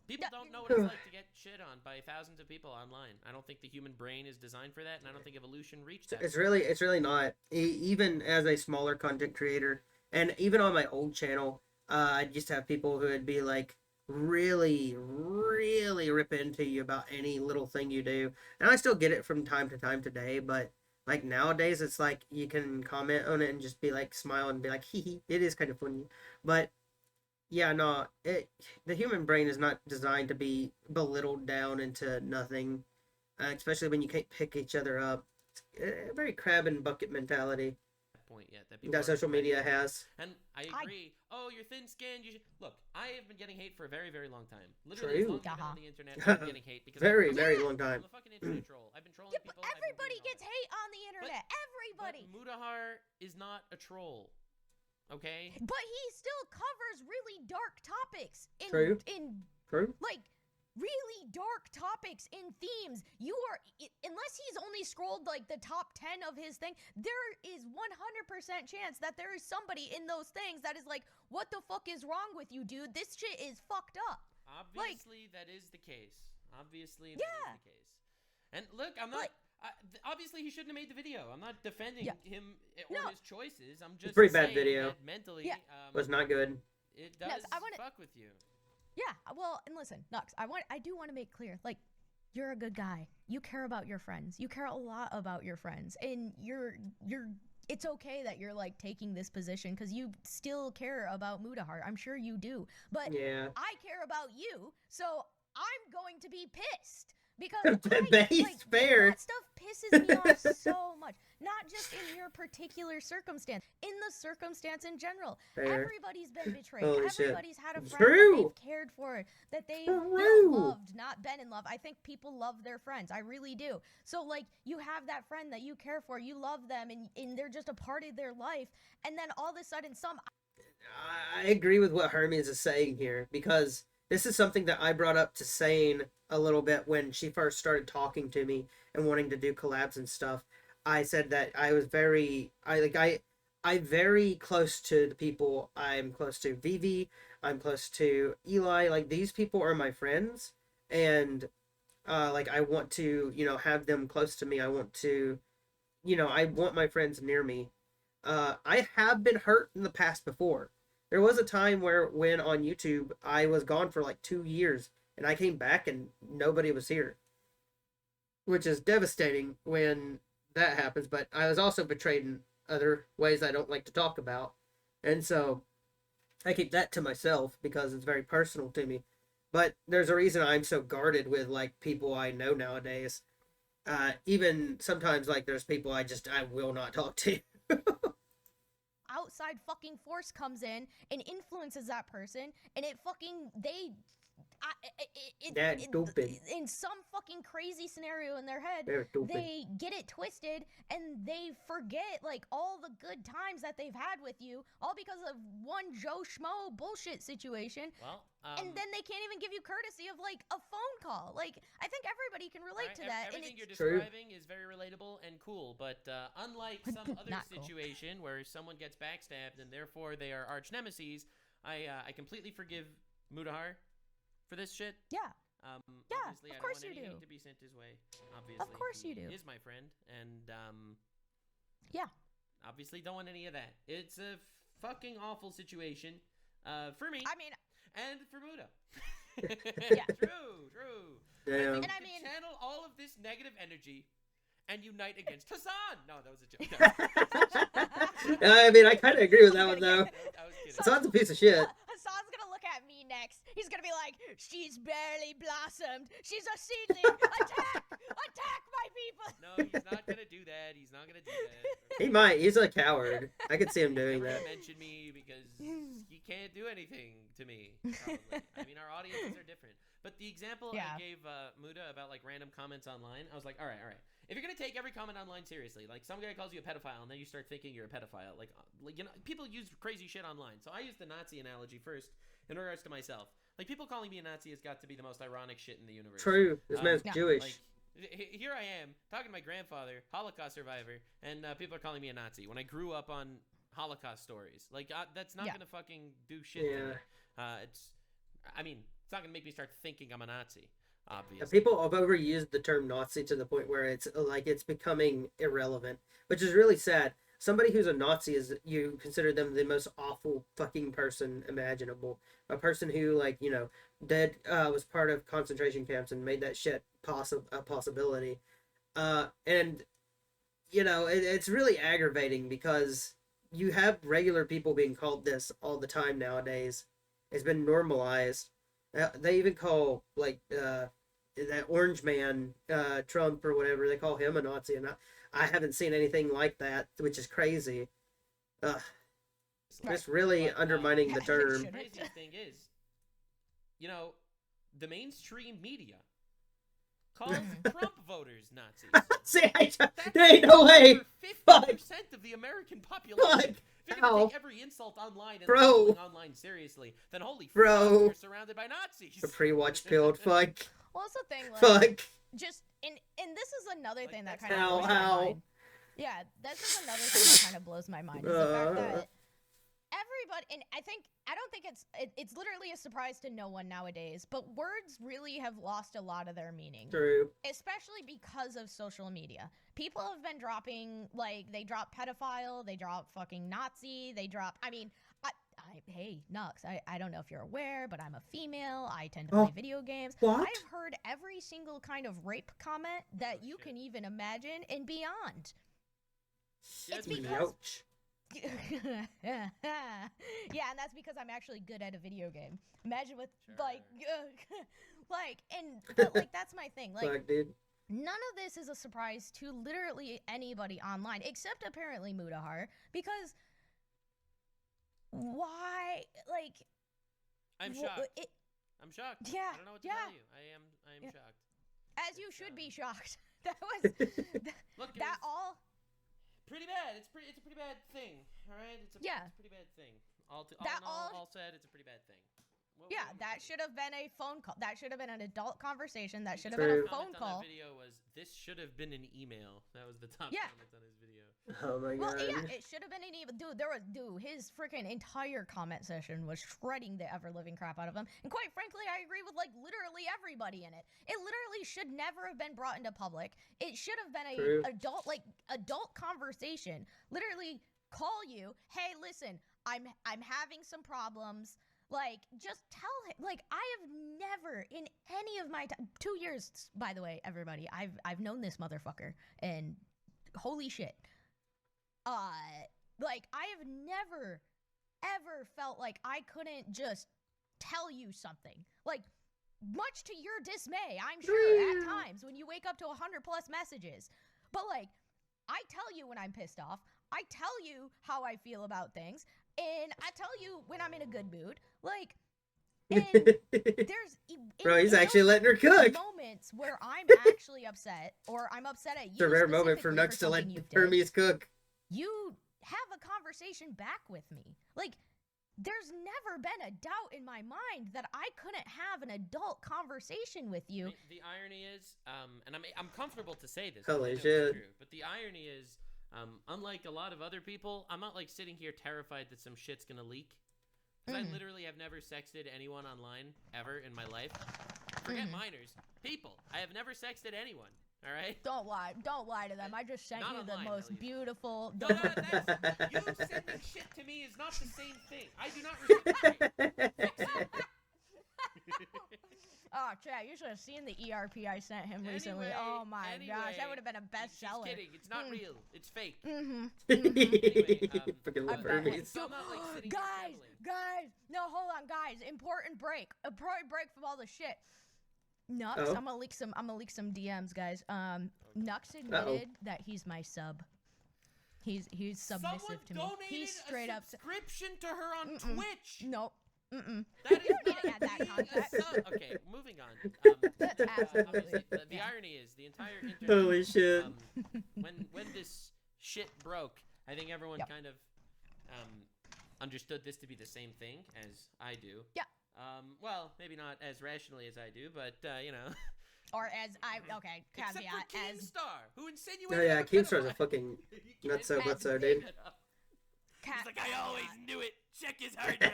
people don't know what it's like to get shit on by thousands of people online. I don't think the human brain is designed for that, and I don't think evolution reached that. It's really not. Even as a smaller content creator, and even on my old channel, I used to have people who would be like really rip into you about any little thing you do, and I still get it from time to time today. But like nowadays, it's like you can comment on it and just be like smile and be like, hee hee, it is kind of funny, but. Yeah, no, the human brain is not designed to be belittled down into nothing, especially when you can't pick each other up. It's a very crab and bucket mentality. Point yet that social media has. And I agree. Oh, you're thin-skinned. You should look. I have been getting hate for a very, very long time. Literally, as long as I've been on the internet, I've been getting hate because very long time. I'm a fucking internet troll. I've been trolling people. Everybody gets hate on the internet. Everybody. But Mutahar is not a troll. Okay. But he still covers really dark topics in like really dark topics in themes. You are unless he's only scrolled like the top 10 of his thing, there is 100% chance that there is somebody in those things that is like, what the fuck is wrong with you, dude? This shit is fucked up. Obviously that is the case. Obviously that is the case. And look, I'm not obviously, he shouldn't have made the video. I'm not defending him or his choices. I'm just pretty saying bad video. That mentally, was not good. It does fuck with you. Yeah, well, and listen, Nux, I do want to make clear, like, you're a good guy. You care about your friends. You care a lot about your friends, and you're. It's okay that you're like taking this position because you still care about Mutahar. I'm sure you do, but I care about you, so I'm going to be pissed. Because fair. That stuff pisses me off so much. Not just in your particular circumstance, in the circumstance in general. Fair. Everybody's been betrayed. Holy Everybody's shit. had a friend that they've cared for, that they've loved, not been in love. I think people love their friends. I really do. So, like, you have that friend that you care for, you love them, and they're just a part of their life. And then all of a sudden, I agree with what Hermes is saying here, because this is something that I brought up to Sane a little bit when she first started talking to me and wanting to do collabs and stuff. I said that I was very close to the people. I'm close to Vivi. I'm close to Eli. Like, these people are my friends, and like, I want to, have them close to me. I want to, I want my friends near me. I have been hurt in the past before. There was a time when on YouTube, I was gone for like 2 years, and I came back and nobody was here. Which is devastating when that happens, but I was also betrayed in other ways I don't like to talk about. And so, I keep that to myself because it's very personal to me. But there's a reason I'm so guarded with, like, people I know nowadays. Even sometimes, like, there's people I will not talk to. outside fucking force comes in and influences that person, and it fucking in some fucking crazy scenario in their head, they get it twisted and they forget like all the good times that they've had with you, all because of one Joe Schmo bullshit situation. Well, and then they can't even give you courtesy of like a phone call. Like, I think everybody can relate to that. Everything you're describing is very relatable and cool, but unlike some other situation where someone gets backstabbed and therefore they are arch nemesis, I completely forgive Mutahar for this shit. Yeah. Obviously, of course I don't want you anything do. to be sent his way. Obviously, of course you do. He is my friend, and yeah. Obviously, don't want any of that. It's a fucking awful situation, for me. I mean, and for Muda. Yeah. True. Damn. And I mean, channel all of this negative energy and unite against Hassan. No, that was a joke. I mean, I kind of agree with that one though. I was kidding. Hassan's a piece of shit. Hassan's gonna look at me next. He's gonna be like, "She's barely blossomed. She's a seedling. Attack! Attack my people!" No, he's not gonna do that. He's not gonna do that. He might. He's a coward. I could see him doing Never that. mention me because he can't do anything to me. Probably. I mean, our audiences are different. But the example I gave Muda about like random comments online, I was like, all right. If you're gonna take every comment online seriously, like some guy calls you a pedophile and then you start thinking you're a pedophile, like you know, people use crazy shit online. So I used the Nazi analogy first in regards to myself. Like people calling me a Nazi has got to be the most ironic shit in the universe. True. This man's Jewish. Like, here I am talking to my grandfather, Holocaust survivor, and people are calling me a Nazi when I grew up on Holocaust stories. Like that's not gonna fucking do shit. Yeah. It's not gonna make me start thinking I'm a Nazi. Obviously. People have overused the term Nazi to the point where it's like it's becoming irrelevant, which is really sad. Somebody who's a Nazi is, you consider them the most awful fucking person imaginable. A person who, like, you know, was part of concentration camps and made that shit a possibility. And, you know, it's really aggravating because you have regular people being called this all the time nowadays. It's been normalized. They even call, like, that orange man, Trump or whatever, they call him a Nazi, and I haven't seen anything like that, which is crazy. Just really undermining the term. The craziest thing is, you know, the mainstream media calls Trump voters Nazis. See, there ain't no way. 50% of the American population. If you're gonna take every insult online and online seriously, then holy fuck, you're surrounded by Nazis. The pre-watch build, fuck. Well, it's the thing, like, fuck. Just and this is another thing that kind of blows my mind. Yeah, this is another thing that kind of blows my mind. Is the fact that everybody, and I don't think it's literally a surprise to no one nowadays, but words really have lost a lot of their meaning. True. Especially because of social media. People have been dropping, like, they drop pedophile, they drop fucking Nazi, they drop, hey, Nux, I don't know if you're aware, but I'm a female, I tend to play video games. What? I've heard every single kind of rape comment that you can even imagine and beyond. It's because... yeah, and that's because I'm actually good at a video game. Imagine with, but that's my thing. Like, fuck, dude. None of this is a surprise to literally anybody online, except apparently Mutahar, because why, like... I'm shocked. I'm shocked. Yeah. I don't know what to tell you. I am shocked. As you should be shocked. That was... Look, that all... Pretty bad. It's a pretty bad thing. All right. It's a pretty bad thing. All said, it's a pretty bad thing. That should have been a phone call. That should have been an adult conversation. That should have been a phone call. That video was, this should have been an email. That was the top comment on his video. Oh my god. Well, yeah, it should have been an email. Dude, his freaking entire comment session was shredding the ever-living crap out of him. And quite frankly, I agree with, like, literally everybody in it. It literally should never have been brought into public. It should have been adult conversation. Literally call you, hey, listen, I'm having some problems. Like, just tell him. Like, I have never in any of my 2 years, by the way, everybody, I've known this motherfucker, and holy shit. Like, I have never, ever felt like I couldn't just tell you something. Like, much to your dismay, I'm sure, at times, when you wake up to 100+ messages. But, like, I tell you when I'm pissed off. I tell you how I feel about things, and I tell you when I'm in a good mood. Like, and there's Bro, he's in actually those letting her cook. moments where I'm actually upset, or I'm upset at you. It's a rare moment for specifically Nux to let something you did. Hermes cook. You have a conversation back with me. Like, there's never been a doubt in my mind that I couldn't have an adult conversation with you. The irony is, and I'm comfortable to say this. Holy I know it's shit. true, but the irony is, unlike a lot of other people, I'm not like sitting here terrified that some shit's gonna leak. Because I literally have never sexted anyone online ever in my life. Forget minors. People. I have never sexted anyone. All right? Don't lie. Don't lie to them. I just sent Not you the online, most at least. beautiful. No, you sending shit to me is not the same thing. I do not reciprocate. Oh, Chad, you should have seen the ERP I sent him recently. Anyway, Oh my gosh, that would have been a bestseller. She's kidding. It's not real. It's fake. Anyway, Fucking love I'm back. Hermes. So I'm not, like, sitting here guys, trembling. guys, no, hold on, guys. Important break. Important break from all the shit. Nux, Oh. I'm gonna leak some DMs, guys. Nux admitted that he's my sub. He's submissive Someone to me. donated He's straight a up. subscription to her on Twitch. Nope. That is don't need to not add that being a context. sub. Okay, moving on. That's absolutely. Obviously, the Yeah. irony is the entire internet. Holy shit. When this shit broke, I think everyone kind of understood this to be the same thing as I do. Yeah. Well, maybe not as rationally as I do, but you know. Or as okay, Except caveat for as Keemstar, who insinuated. Oh yeah, I'm Keemstar's a pedophile. fucking You can't nutso make butso, it dude. up. cat. He's like, I always knew it. Check his hard drive.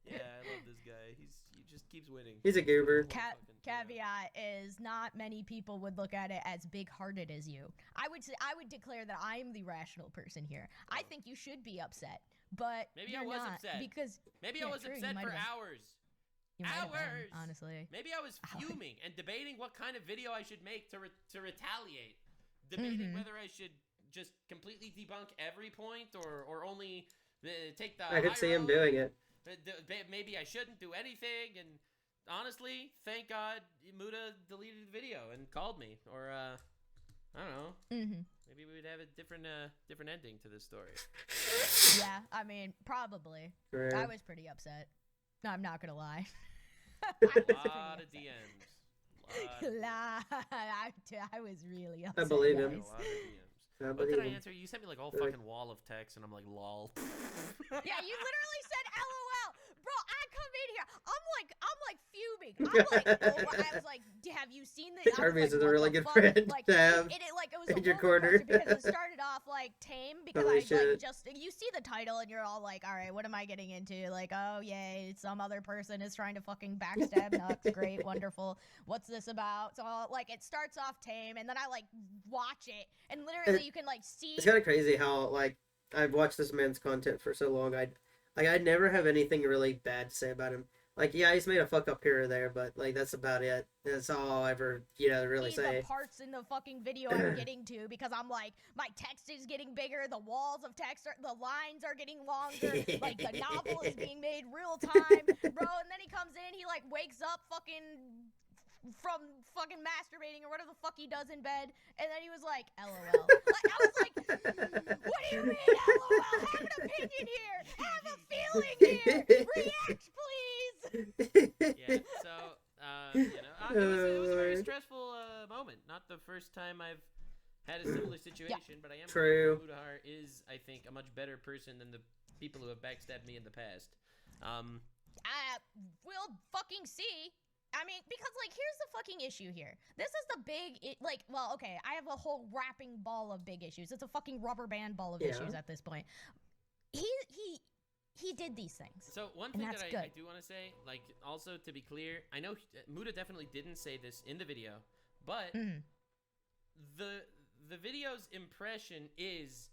Yeah, I love this guy. He just keeps winning. He's a goober. Caveat is not many people would look at it as big-hearted as you. I would declare that I am the rational person here. I think you should be upset, but Maybe you're I was not upset. because Maybe yeah, I was true, you upset might for have been. hours. You might have been, Hours. honestly. Maybe I was fuming and debating what kind of video I should make to retaliate. Debating whether I should just completely debunk every point or only take the I could high see him road. doing it. Maybe I shouldn't do anything. And honestly, thank God Muta deleted the video and called me. Or I don't know. Maybe we would have a different ending to this story. Yeah, I mean, probably. Right. I was pretty upset. No, I'm not gonna lie. A lot of DMs. I was really upset. I believe A him. guys. lot of DMs. I What believe did I him. answer? You sent me like a whole fucking wall of text, and I'm like, lol. Yeah, you literally said LOL. Bro, I come in here. I'm like fuming. I'm like, oh, I was like, have you seen the Hermes is a what really the good fuck? friend Like, to have it was in a your roller corner. coaster because it started off like tame because Holy I shit. like just you see the title and you're all like, all right, what am I getting into? Like, oh yay, some other person is trying to fucking backstab Nux. Great, wonderful. What's this about? So like it starts off tame and then I like watch it and literally you can like see. It's kind of crazy how like I've watched this man's content for so long. I'd never have anything really bad to say about him. Like, yeah, he's made a fuck up here or there, but like that's about it. That's all I'll ever, really say. The parts in the fucking video I'm getting to because I'm like my text is getting bigger, the walls of text the lines are getting longer, like the novel is being made real time, bro. And then he comes in, he like wakes up from fucking masturbating or whatever the fuck he does in bed, and then he was like, LOL. Like, I was like, what do you mean, LOL? Have an opinion here. Have a feeling here. React, please. Yeah, so, it was a very stressful moment. Not the first time I've had a similar situation, but I am True. Mutahar is, I think, a much better person than the people who have backstabbed me in the past. We'll fucking see. I mean, because, like, here's the fucking issue here. This is the big, okay, I have a whole wrapping ball of big issues. It's a fucking rubber band ball of issues at this point. He did these things. So one thing that I do want to say, like, also to be clear, I know Muta definitely didn't say this in the video, but the video's impression is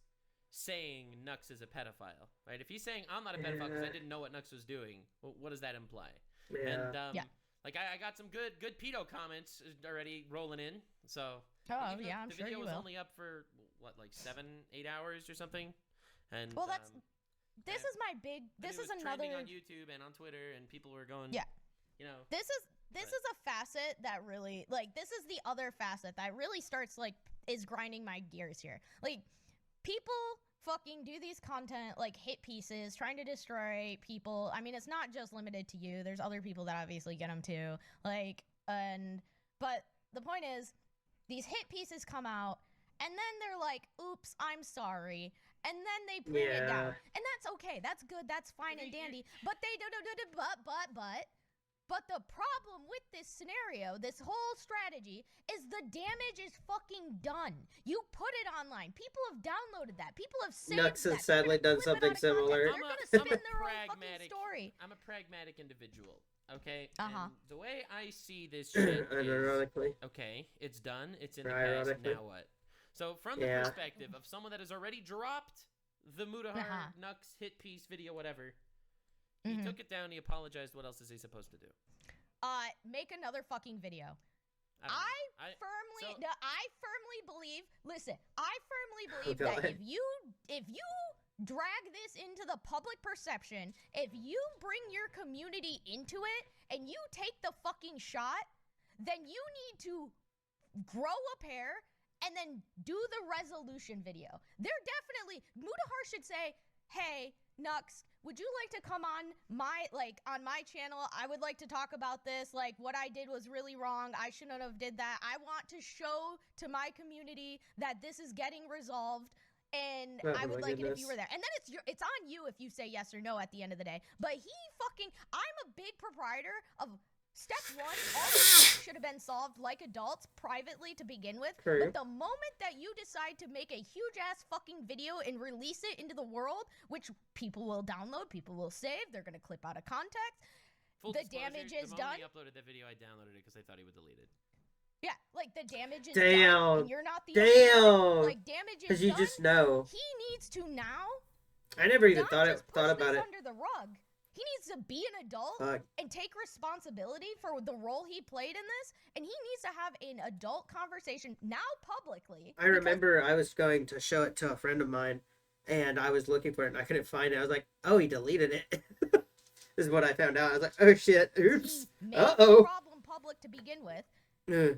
saying Nux is a pedophile, right? If he's saying I'm not a pedophile because I didn't know what Nux was doing, well, what does that imply? Yeah. And like I got some good pedo comments already rolling in. So I'm sure you will. The video was only up for what, like 7-8 hours or something. And well, this is my big. This is another trending on YouTube and on Twitter, and people were going. Yeah. This But- is a facet that really this is the other facet that really starts is grinding my gears here. Like people fucking do these content like hit pieces trying to destroy people. I mean, it's not just limited to you. There's other people that obviously get them too. But the point is, these hit pieces come out, and then they're like, "Oops, I'm sorry," and then they bring it down, and that's okay. That's good. That's fine and dandy. But they But the problem with this scenario, this whole strategy, is the damage is fucking done. You put it online. People have downloaded that. People have saved Nux has that. sadly done something similar. They're gonna spin their own fucking story. I'm a pragmatic individual, okay? Uh-huh. And the way I see this shit Ironically. is, okay, it's done. It's in the past. Now what? So from the perspective of someone that has already dropped the Mutahar Nux hit piece video, whatever, he took it down. He apologized. What else is he supposed to do? Make another fucking video. I firmly believe. Listen, I firmly believe that if you drag this into the public perception, if you bring your community into it and you take the fucking shot, then you need to grow a pair and then do the resolution video. They're definitely, Mutahar should say, "Hey, Nux, would you like to come on my channel? I would like to talk about this. Like, what I did was really wrong. I shouldn't have did that. I want to show to my community that this is getting resolved, and I would like it if you were there." And then it's on you if you say yes or no at the end of the day. But I'm a big proprietor of step one. All this should have been solved like adults privately to begin with. True. But the moment that you decide to make a huge ass fucking video and release it into the world, which people will download, people will save, they're gonna clip out of context. The damage is done. The moment he uploaded that video, I downloaded it because I thought he would delete it. Yeah, like the damage is done, and you're not the only one. Like, damage is Because you done. just know. He needs to now. I never even thought this about it. Under the rug. He needs to be an adult and take responsibility for the role he played in this, and he needs to have an adult conversation now publicly. I remember I was going to show it to a friend of mine, and I was looking for it, and I couldn't find it. I was like, "Oh, he deleted it." This is what I found out. I was like, "Oh shit! Oops! The problem public to begin with,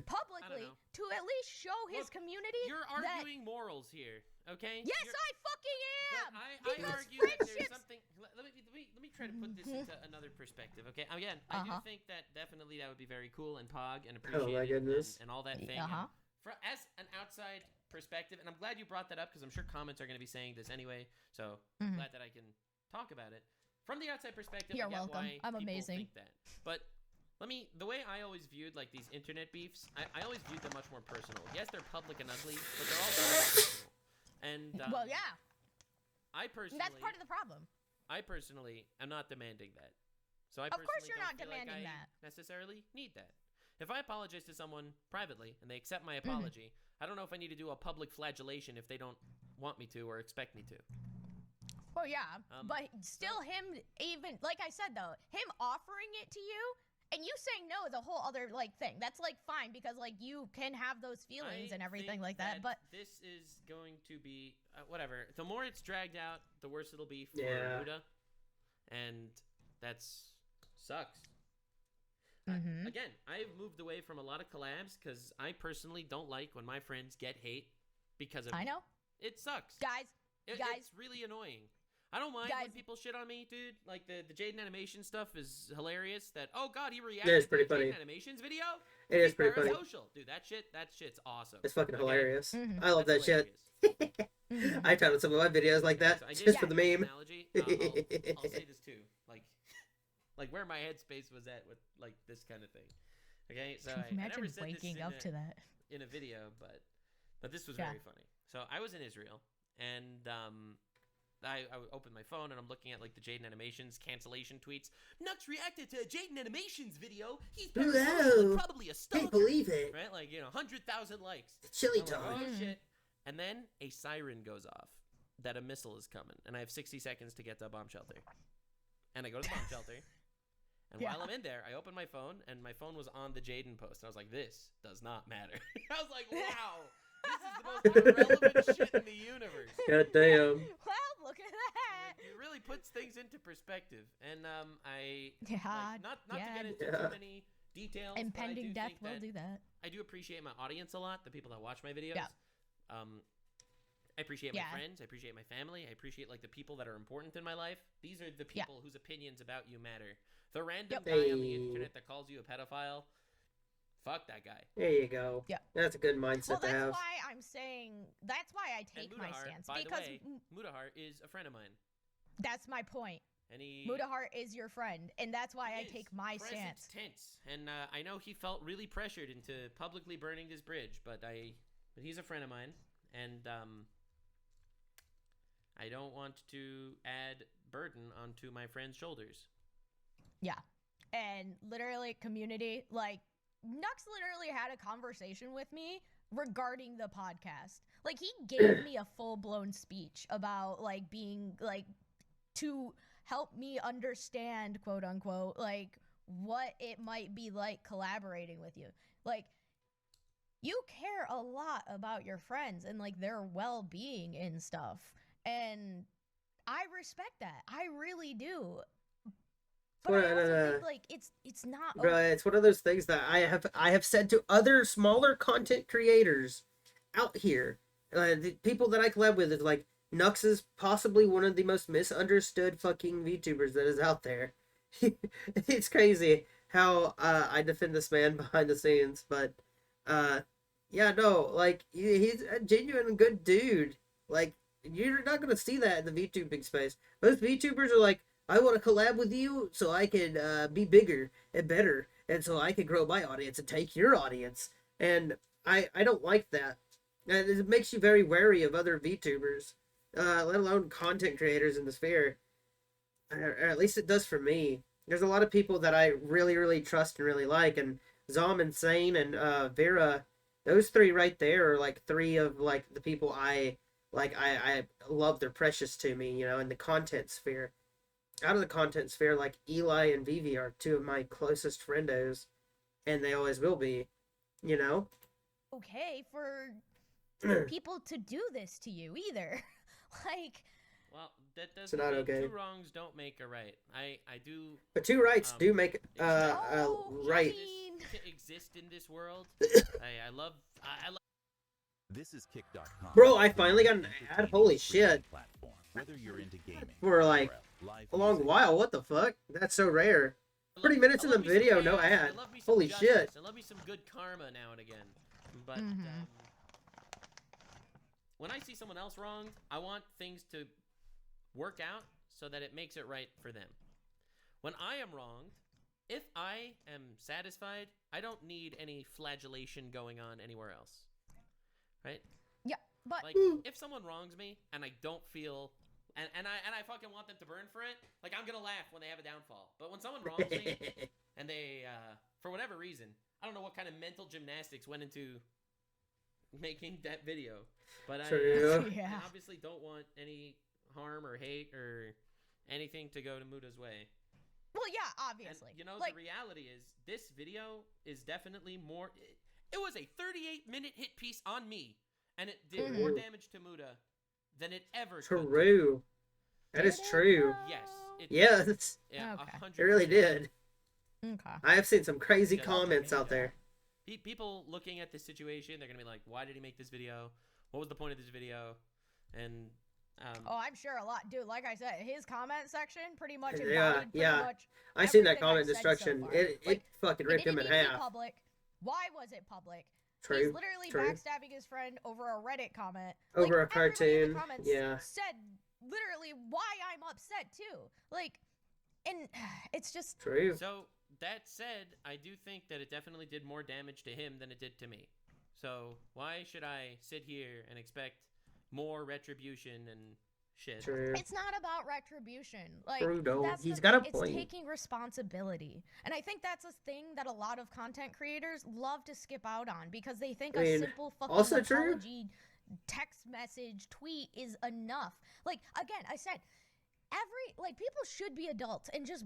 publicly to at least show his community." You're arguing morals here, okay? Yes, I fucking am. I argue that there's something. Let me try to put this into another perspective, okay? Again, I do think that definitely that would be very cool and pog and appreciated and all that thing. As an outside perspective, and I'm glad you brought that up because I'm sure comments are going to be saying this anyway. So glad that I can talk about it from the outside perspective. You're I get welcome. why I'm people amazing. Think that. But the way I always viewed like these internet beefs, I always viewed them much more personal. Yes, they're public and ugly, but they're also personal. And well, yeah. That's part of the problem. I personally am not demanding that. So I of course you're not feel demanding like that. Necessarily need that. If I apologize to someone privately and they accept my apology, I don't know if I need to do a public flagellation if they don't want me to or expect me to. Well, yeah, but still him, even, like I said though, him offering it to you and you saying no is a whole other thing. That's fine because you can have those feelings and everything like that. But this is going to be whatever. The more it's dragged out, the worse it'll be for Buddha, and that's sucks. Again, I've moved away from a lot of collabs because I personally don't like when my friends get hate because of me. I know. It sucks. Guys. It's really annoying. I don't mind when people shit on me, dude. Like the Jaden Animation stuff is hilarious. That God, he reacted to the Jaden Animations video. It is pretty funny. Social, dude. That shit's awesome. It's fucking hilarious. I love that shit. I titled some of my videos like that just for the meme. Analogy. I'll say this too, like where my headspace was at with this kind of thing. Okay, so I never said waking up to that in a video, but this was very funny. So I was in Israel, and I opened my phone and I'm looking at the Jaden Animations cancellation tweets. Nux reacted to a Jaden Animations video. He's probably a stalker. Can't believe it. Right? 100,000 likes. Chili dog. Oh shit. And then a siren goes off that a missile is coming. And I have 60 seconds to get to a bomb shelter. And I go to the bomb shelter. And while I'm in there, I open my phone and my phone was on the Jaden post. And I was like, this does not matter. I was like, wow. This is the most irrelevant shit in the universe. God damn. Well, look at that. It really puts things into perspective. And not to get into too many details. Impending death will do that. I do appreciate my audience a lot, the people that watch my videos. Yeah. I appreciate my Yeah. friends. I appreciate my family. I appreciate like the people that are important in my life. These are the people whose opinions about you matter. The random guy on the internet that calls you a pedophile, fuck that guy. There you go. Yeah. That's a good mindset Well, to that's have. why I'm saying that's why I take And my Mutahar, stance by because the way, Mutahar is a friend of mine. that's my point. And Mutahar is your friend, and that's why I take my present stance. tense. And I know he felt really pressured into publicly burning this bridge, but he's a friend of mine, and I don't want to add burden onto my friend's shoulders. Yeah. And literally, community, like, Nux literally had a conversation with me regarding the podcast. Like, he gave me a full-blown speech about, like, being, like, to help me understand, quote unquote, like, what it might be like collaborating with you. Like, you care a lot about your friends and, like, their well-being and stuff. And I respect that. I really do. But I also think, like, it's not Bro, it's one of those things that I have said to other smaller content creators out here. The people that I collab with is like, Nux is possibly one of the most misunderstood fucking VTubers that is out there. It's crazy how I defend this man behind the scenes, but yeah, no, like he's a genuine good dude. Like, you're not gonna see that in the VTubing space. Most VTubers are like, I want to collab with you so I can be bigger and better, and so I can grow my audience and take your audience. And I don't like that. And it makes you very wary of other VTubers, let alone content creators in the sphere. Or at least it does for me. There's a lot of people that I really, really trust and really like, and Zom Insane and Vera, those three right there are like three of like the people I like. I love. They're precious to me, you know, in the content sphere. Out of the content sphere, like Eli and Vivi are two of my closest friendos, and they always will be, you know? okay for people to do this to you either. Like, well, that doesn't not mean okay. two wrongs don't make a right. I do. But two rights do make right. To exist in this world. I love. This is kick.com. Bro, I finally got an ad. Holy shit. Platform. Whether you're into gaming For like a long while. What the fuck? That's so rare. 30 minutes in the video, no ad. Holy shit. I love me some good karma now and again. But when I see someone else wronged, I want things to work out so that it makes it right for them. When I am wronged, if I am satisfied, I don't need any flagellation going on anywhere else. Right? yeah, but Like, if someone wrongs me and I don't feel... And I fucking want them to burn for it, like, I'm gonna laugh when they have a downfall. But when someone wrongs me, and they, for whatever reason, I don't know what kind of mental gymnastics went into making that video. But I obviously don't want any harm or hate or anything to go to Muta's way. well, yeah, obviously. And, you know, like, the reality is, this video is definitely more... It was a 38-minute hit piece on me, and it did more damage to Muta than it ever could. True. That is true. Yes. Yes. Yeah, Okay. 100%. It really did. okay. I have seen some crazy Yeah, comments out there. People looking at this situation, they're gonna be like, "Why did he make this video? What was the point of this video?" And Oh, I'm sure a lot, dude. Like I said, his comment section pretty much Yeah, embodied yeah. much I seen that everything comment I've said destruction. so far. It Like, fucking it ripped him didn't in need to be half. public. Why was it public? True. He's literally True. backstabbing his friend over a Reddit comment. Over like, a everybody in cartoon. the comments Yeah. said literally why I'm upset too. Like, and it's just True. so that said, I do think that it definitely did more damage to him than it did to me. So why should I sit here and expect more retribution and shit? True. it's not about retribution. Like, True, though. that's He's the got a thing. point. It's taking responsibility, and I think that's a thing that a lot of content creators love to skip out on because they think I a mean, simple fucking also true. apology, text message, tweet is enough. Like, again, I said people should be adults and just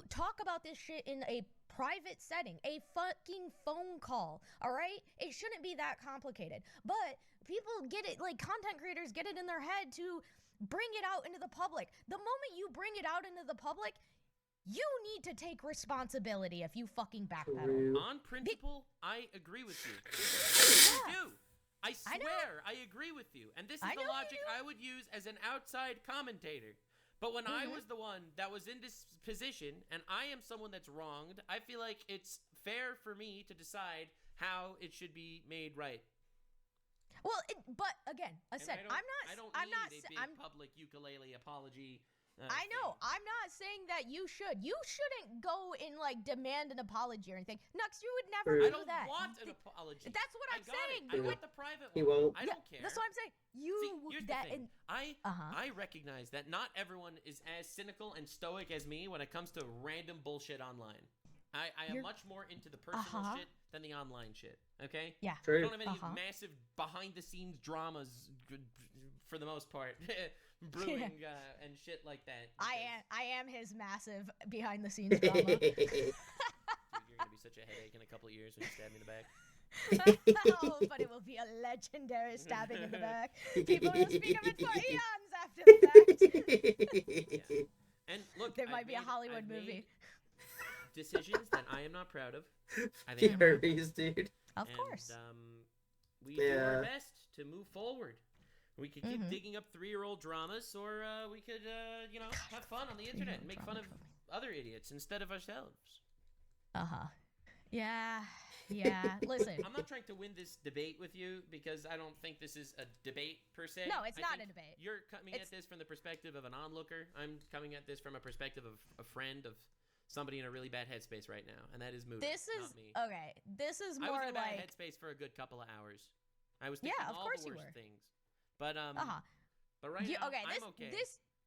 talk about this shit in a private setting, a fucking phone call. All right, it shouldn't be that complicated. But people get it, like, content creators get it in their head to bring it out into the public. The moment you bring it out into the public, you need to take responsibility if you fucking backpedal. True. On principle, I agree with you. I do. I swear, I agree with you. And this is the logic I would use as an outside commentator. But when I was the one that was in this position, and I am someone that's wronged, I feel like it's fair for me to decide how it should be made right. Well, but again, I said I don't need a big public ukulele apology. I know. I'm not saying that you should. You shouldn't go and like demand an apology or anything. Nux, you would never do that. I don't want an apology. That's what I'm saying. I want the private one. He won't. I don't care. That's what I'm saying. Here's the thing. I recognize that not everyone is as cynical and stoic as me when it comes to random bullshit online. I am much more into the personal shit than the online shit. Okay? Yeah. True. I don't have any massive behind-the-scenes dramas for the most part. Brewing and shit like that. I am his massive behind-the-scenes drama. Dude, you're gonna be such a headache in a couple of years when you stab me in the back. Oh, but it will be a legendary stabbing in the back. People will speak of it for eons after the fact. Yeah. And look, there might be a Hollywood movie. Decisions that I am not proud of. I think Herbies, dude. Of course. We do our best to move forward. We could keep digging up 3-year-old dramas, or we could, have fun on the internet and make fun of other idiots instead of ourselves. Yeah. Listen. I'm not trying to win this debate with you because I don't think this is a debate per se. No, it's not a debate. You're coming at this from the perspective of an onlooker. I'm coming at this from a perspective of a friend, of somebody in a really bad headspace right now, and that is Muda, not me. Okay. This is more I was in a bad like headspace for a good couple of hours. I was thinking all the worst things. But but right now I'm okay.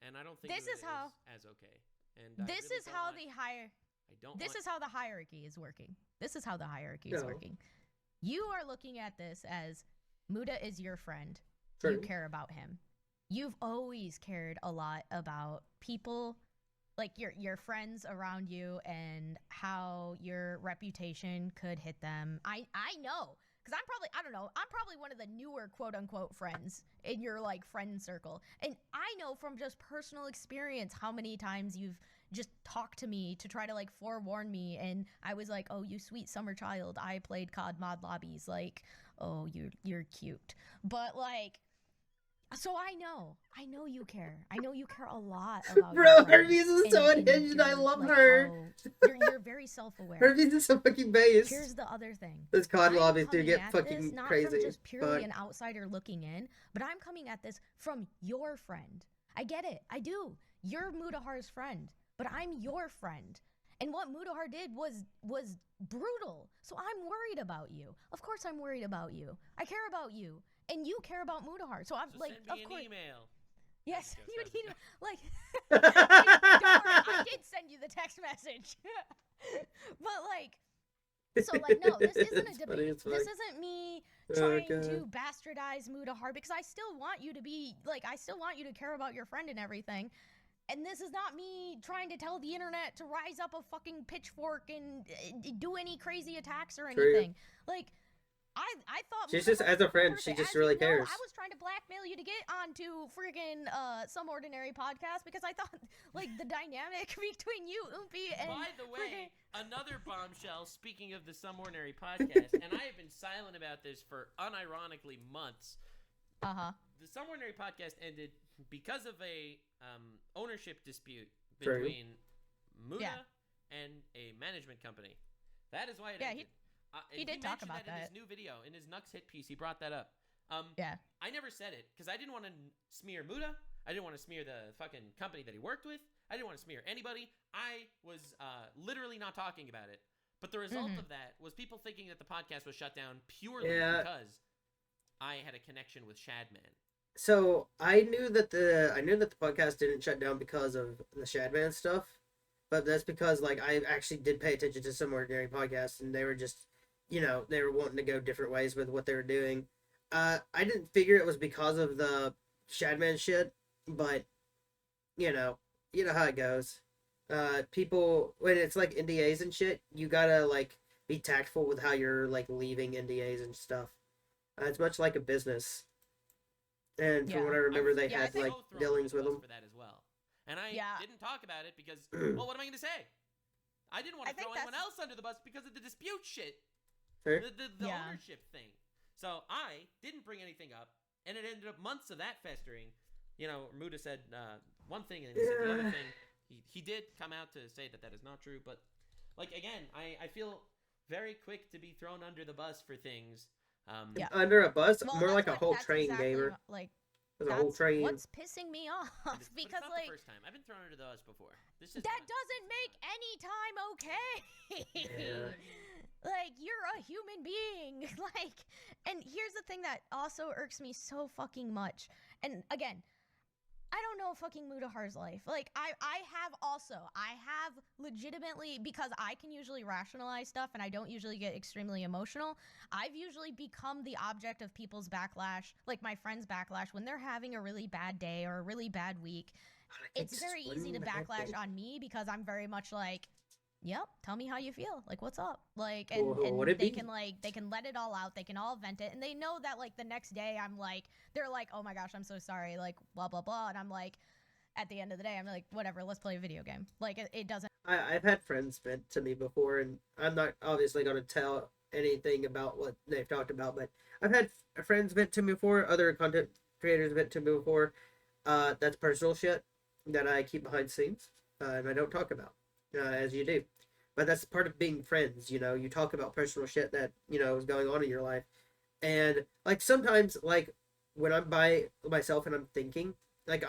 And I don't think this is how as okay. And this really is how the higher. This is how the hierarchy is working. This is how the hierarchy is working. You are looking at this as Muda is your friend. True. You care about him. You've always cared a lot about people, like your friends around you, and how your reputation could hit them. I know. Because I'm probably one of the newer quote unquote friends in your like friend circle. And I know from just personal experience how many times you've just talked to me to try to like forewarn me. And I was like, oh, you sweet summer child. I played COD mod lobbies. Like, oh, you're cute. But like, so I know you care. I know you care a lot about Bro, Herbies is so unhinged and I love her. You're very self-aware. Herbies is so fucking based. Here's the other thing. This COD lobbies do get fucking this, not crazy. From just purely an outsider looking in, but I'm coming at this from your friend. I get it. I do. You're Mutahar's friend, but I'm your friend. And what Mutahar did was brutal. So I'm worried about you. Of course I'm worried about you. I care about you. And you care about Mutahar, so I'm like, send me of course. An email. Yes, you need like. Don't worry, I did send you the text message. But like, so like, no, this isn't a debate. This isn't me trying to bastardize Mutahar, because I still want you to be like, I still want you to care about your friend and everything. And this is not me trying to tell the internet to rise up a fucking pitchfork and do any crazy attacks or anything. Like. I thought she's just, as a friend, she just really cares. I was trying to blackmail you to get onto friggin' Some Ordinary Podcast because I thought, like, the dynamic between you, Oompy, and... By the way, another bombshell, speaking of the Some Ordinary Podcast, and I have been silent about this for unironically months. The Some Ordinary Podcast ended because of a ownership dispute between Muda and a management company. That is why it ended. He did talk about that in his new video, in his Nux hit piece. He brought that up. I never said it because I didn't want to smear Muda. I didn't want to smear the fucking company that he worked with. I didn't want to smear anybody. I was literally not talking about it. But the result of that was people thinking that the podcast was shut down purely because I had a connection with Shadman. So I knew that the podcast didn't shut down because of the Shadman stuff, but that's because like I actually did pay attention to Some Ordinary Podcasts, and they were just. They were wanting to go different ways with what they were doing. I didn't figure it was because of the Shadman shit, but, you know how it goes. People, when it's like NDAs and shit, you gotta, like, be tactful with how you're, like, leaving NDAs and stuff. It's much like a business. And from what I remember, they had, like, dealings with them. For that as well. And I didn't talk about it because, well, what am I going to say? I didn't want to throw anyone else under the bus because of the dispute shit. Sure. The ownership thing. So I didn't bring anything up, and it ended up months of that festering. Muda said one thing, and he said the other thing. He did come out to say that is not true, but again, I feel very quick to be thrown under the bus for things. Under a bus, Well, more like a whole that's train exactly gamer. There's a that's whole train. what's pissing me off because it's not the first time I've been thrown under the bus before. That doesn't make any time okay. Yeah. You're a human being. And here's the thing that also irks me so fucking much. And again, I don't know fucking Mutahar's life. I have legitimately, because I can usually rationalize stuff and I don't usually get extremely emotional, I've usually become the object of people's backlash, like my friends' backlash, when they're having a really bad day or a really bad week. It's very easy to backlash on me because I'm very much yep, tell me how you feel. What's up? And they can let it all out. They can all vent it. And they know that, the next day I'm they're like, oh my gosh, I'm so sorry. Blah, blah, blah. And I'm at the end of the day, I'm whatever, let's play a video game. It doesn't. I've had friends vent to me before, and I'm not obviously going to tell anything about what they've talked about, but I've had friends vent to me before, other content creators vent to me before. That's personal shit that I keep behind the scenes, and I don't talk about. As you do, but that's part of being friends. You talk about personal shit that is going on in your life, and sometimes when I'm by myself and I'm thinking,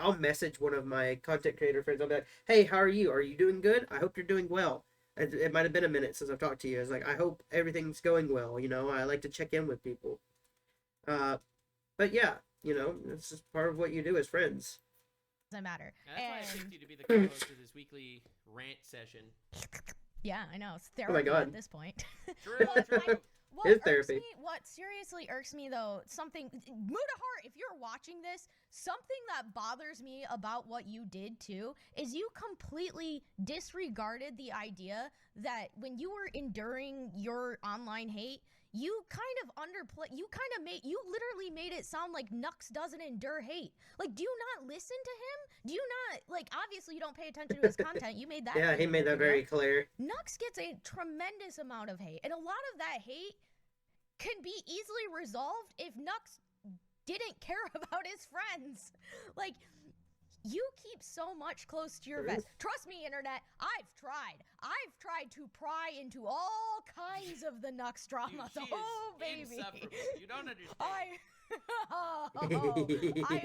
I'll message one of my content creator friends. I'll be like, hey, how are you? Are you doing good? I hope you're doing well. It might have been a minute since I've talked to you. It's I hope everything's going well. I like to check in with people. But yeah, it's just part of what you do as friends. Doesn't matter. That's why I picked you to be the co-host of this weekly rant session. Yeah, I know. It's Oh my therapy God. at this point. True. It's therapy. What seriously irks me, though, Mutahar, if you're watching this, something that bothers me about what you did, too, is you completely disregarded the idea that when you were enduring your online hate, you you literally made it sound like Nux doesn't endure hate. Do you not listen to him? Do you not, obviously you don't pay attention to his content. You made that Yeah, he made that very clear. Nux gets a tremendous amount of hate, and a lot of that hate can be easily resolved if Nux didn't care about his friends. You keep so much close to your vest. Trust me, internet, I've tried to pry into all kinds of the Nux drama. Oh, baby. You don't understand. I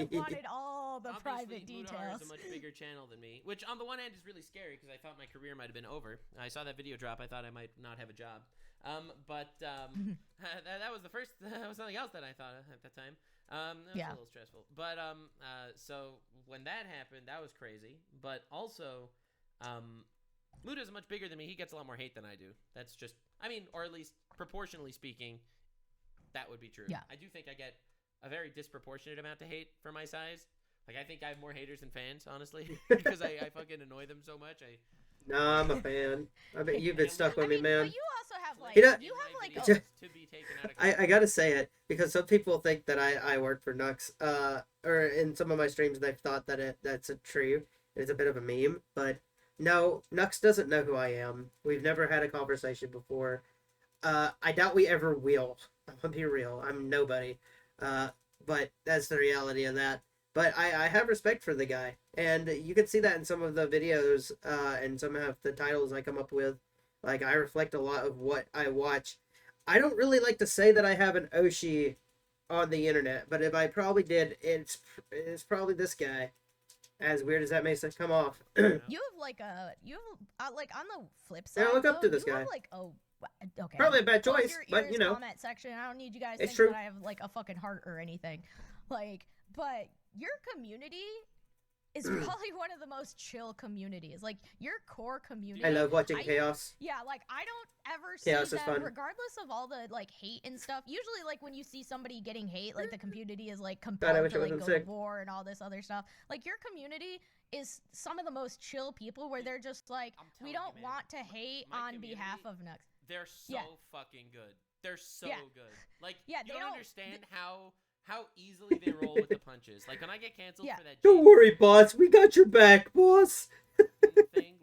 wanted all the private Obviously, details. Mutahar is a much bigger channel than me, which on the one hand is really scary because I thought my career might have been over. I saw that video drop. I thought I might not have a job. That was the first. That was something else that I thought at the time. That was a little stressful. But so when that happened, that was crazy. But also, Muda is much bigger than me. He gets a lot more hate than I do. That's just, or at least proportionally speaking, that would be true. Yeah. I do think I get a very disproportionate amount of hate for my size. I think I have more haters than fans, honestly, because I fucking annoy them so much. Nah, I'm a fan. I bet you've been stuck with me, man. But you also have to be taken out of I gotta say it because some people think that I work for Nux. Or in some of my streams they've thought that that's true. It's a bit of a meme, but no, Nux doesn't know who I am. We've never had a conversation before. I doubt we ever will. I'm gonna be real. I'm nobody. But that's the reality of that. But I have respect for the guy, and you can see that in some of the videos and some of the titles I come up with. I reflect a lot of what I watch. I don't really like to say that I have an Oshi on the internet, but if I probably did, it's probably this guy. As weird as that may come off. You have on the flip side. Yeah, look up to this you guy. Have, okay. Probably a bad Close choice, your but ears, comment section. I don't need you guys to think true. that I have a fucking heart or anything. But your community is probably one of the most chill communities. Your core community. I love watching chaos. Yeah, I don't ever Chaos see is them, fun. regardless of all the hate and stuff. Usually, when you see somebody getting hate, the community is God, I compelled wish to I wasn't go sick. to war and all this other stuff. Your community is some of the most chill people where they're just we telling don't you, man, want to hate my on behalf of Nux. They're so fucking good. They're so good. You they don't understand how easily they roll with the punches. When I get canceled for that Don't worry, boss. We got your back, boss. thing,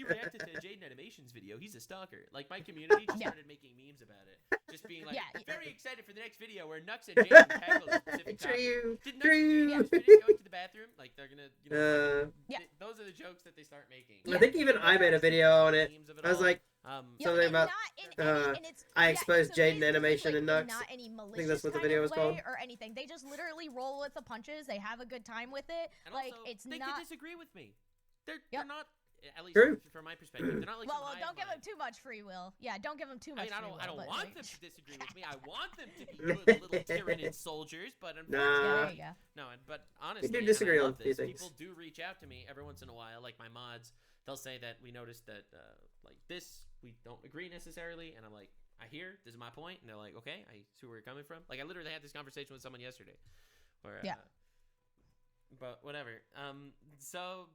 he reacted to Jaden Animation's video. He's a stalker. Like, my community just started making memes about it. Just being like, very excited for the next video where Nux and Jaden tackle a specific topic. Did Nux and Jaden finish going to the bathroom? Like, they're gonna, you know, those are the jokes that they start making. I think even I made a video on it. I was like, something about I exposed Jaden Animation and Nux. Not any malicious I think that's what the video was called. Or anything. They just literally roll with the punches. They have a good time with it. And like also, it's they not. could disagree with me. They're not. At least from my perspective, they're not like. Well, don't give them too much free will. Yeah, don't give them too much. I mean, I don't free will, want them to disagree with me. I want them to be good little tyrannid soldiers, but unfortunately, there you go. no. But honestly, we do disagree on this, things. people do reach out to me every once in a while, like my mods. They'll say that we noticed that like this, we don't agree necessarily, and I'm like, I hear this is my point, and they're like, okay, I see where you're coming from. Like I literally had this conversation with someone yesterday, where but whatever. So.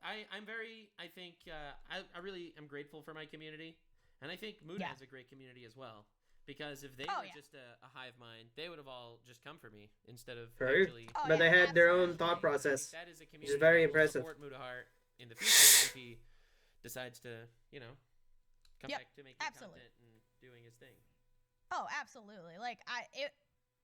I'm very, I think, I really am grateful for my community. And I think Muda has a great community as well. Because if they were just a hive mind, they would have all just come for me instead of actually... but they had their own thought process, that is a community which is very that will impressive. support Mutahar in the future if he decides to, you know, come back to making content and doing his thing. Oh, absolutely. Like,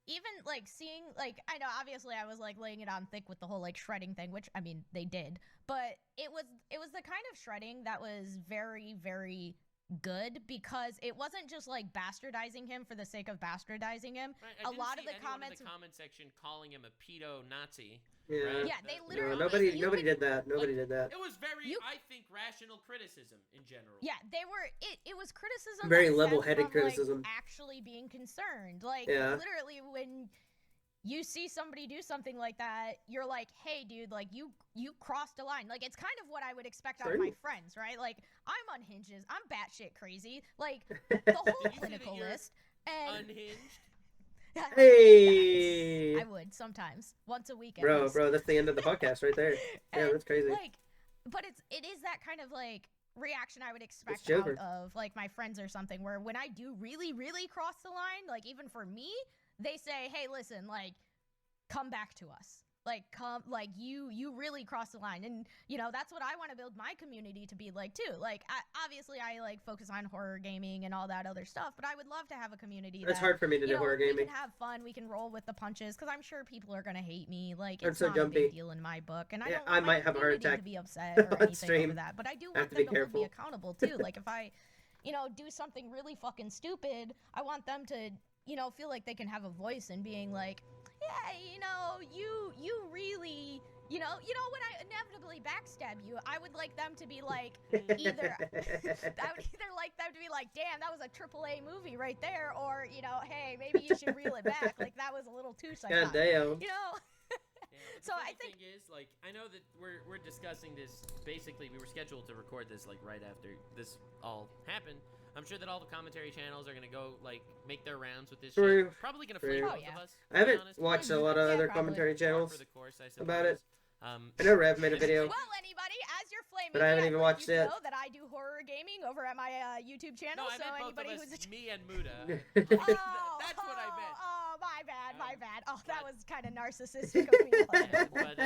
even like seeing, like, I know obviously I was like laying it on thick with the whole like shredding thing, which I mean they did, but it was the kind of shredding that was very, very good because it wasn't just like bastardizing him for the sake of bastardizing him. Right, a lot of the comments in the comment section calling him a pedo Nazi. Yeah, right? Yeah, they literally nobody did that. Nobody did that. It was very, I think, rational criticism in general. Yeah, they were. It was criticism. Very level-headed criticism. Like, actually being concerned, like literally when you see somebody do something like that, you're like, hey, dude, like you crossed a line. Like it's kind of what I would expect out of my friends, right? Like I'm unhinged, I'm batshit crazy, like the whole clinical list. And unhinged. Hey, I would sometimes once a week. Bro, that's the end of the podcast right there. Yeah, that's crazy. Like, but it is that kind of like reaction I would expect out of like my friends or something. Where when I do really, really cross the line, like even for me, they say, "Hey, listen, like, come back to us. Like, come, like you really cross the line." And you know that's what I want to build my community to be like too. Like, obviously, I like focus on horror gaming and all that other stuff, but I would love to have a community. It's hard for me to do horror gaming. We can have fun. We can roll with the punches because I'm sure people are gonna hate me. Like, it's so not jumpy. a big deal in my book, and I don't want I might have a heart attack to be upset or anything stream. over that. But I do want them to hold me accountable too. Like, if I, do something really fucking stupid, I want them to, feel like they can have a voice in being like, yeah, you really, when I inevitably backstab you, I would like them to be like, I would either like them to be like, damn, that was a AAA movie right there, or, hey, maybe you should reel it back, like that was a little too psychotic. God damn. So I think thing is, like, I know that we're discussing this. Basically, we were scheduled to record this like right after this all happened. I'm sure that all the commentary channels are gonna go like make their rounds with this shit. Probably gonna flame both of us. I haven't watched a lot of other commentary channels for the course, about it. I know Rev made a video. Well, anybody, as you're flaming, but I haven't even watched it. Know that I do horror gaming over at my YouTube channel. No, I meant anybody both of us, who's me and Muda. That's what I meant. Oh, my bad. Oh, that was kind of narcissistic of me. But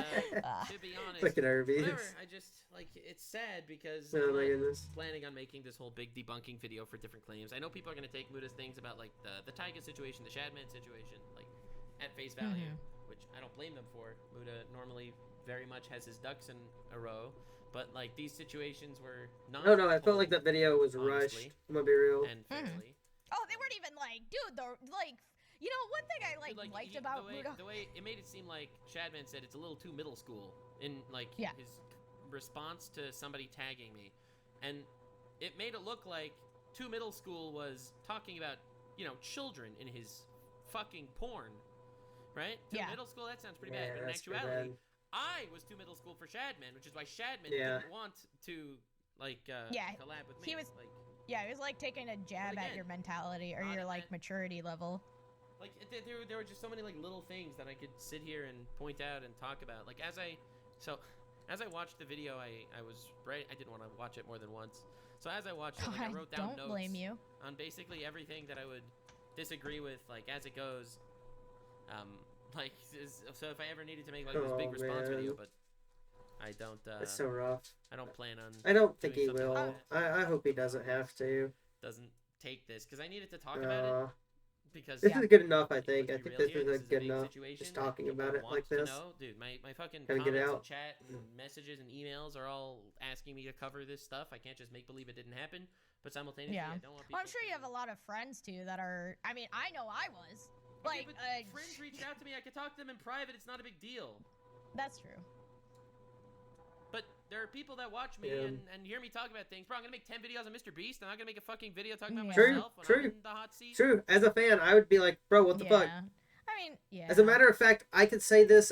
to be honest, look at Irby. Whatever. I just it's sad because oh my I'm goodness. planning on making this whole big debunking video for different claims. I know people are gonna take Muda's things about like the Taiga situation, the Shadman situation, like at face value, which I don't blame them for. Muda normally very much has his ducks in a row, but like these situations were not. No, I felt like that video was rushed. I'm gonna be real. And fairly. Oh, they weren't even like, dude. One thing I liked about Muda, the way it made it seem like Shadman said it's a little too middle school in like his response to somebody tagging me, and it made it look like too middle school was talking about children in his fucking porn, right? Too middle school, that sounds pretty bad, but in actuality. I was too middle school for Shadman, which is why Shadman didn't want to collab with me. He was like taking a jab at your mentality or your like maturity level. Like there were just so many like little things that I could sit here and point out and talk about. Like as I watched the video, I was right. I didn't want to watch it more than once. So as I watched it, I wrote down notes on basically everything that I would disagree with, like as it goes. So if I ever needed to make like this big response video, but I don't. It's so rough. I don't plan on. I don't think doing he something will. like that. I hope he doesn't have to. Doesn't take this because I needed to talk about it because This is good enough, I think. I let's be think real this here, is this is a good big enough. situation. Just talking People about it want like to this. know. Dude, my fucking Gotta get comments out. and chat and messages and emails are all asking me to cover this stuff. I can't just make believe it didn't happen, but simultaneously, I don't want people. Well, I'm sure you have a lot of friends too that are. I mean, I know I was. Like, but friends reached out to me. I could talk to them in private. It's not a big deal. That's true. But there are people that watch me and hear me talk about things. Bro, I'm gonna make 10 videos on Mr. Beast. I'm not gonna make a fucking video talking about myself when I'm in the hot seat. True. As a fan, I would be like, bro, what the fuck? I mean, yeah. As a matter of fact, I could say this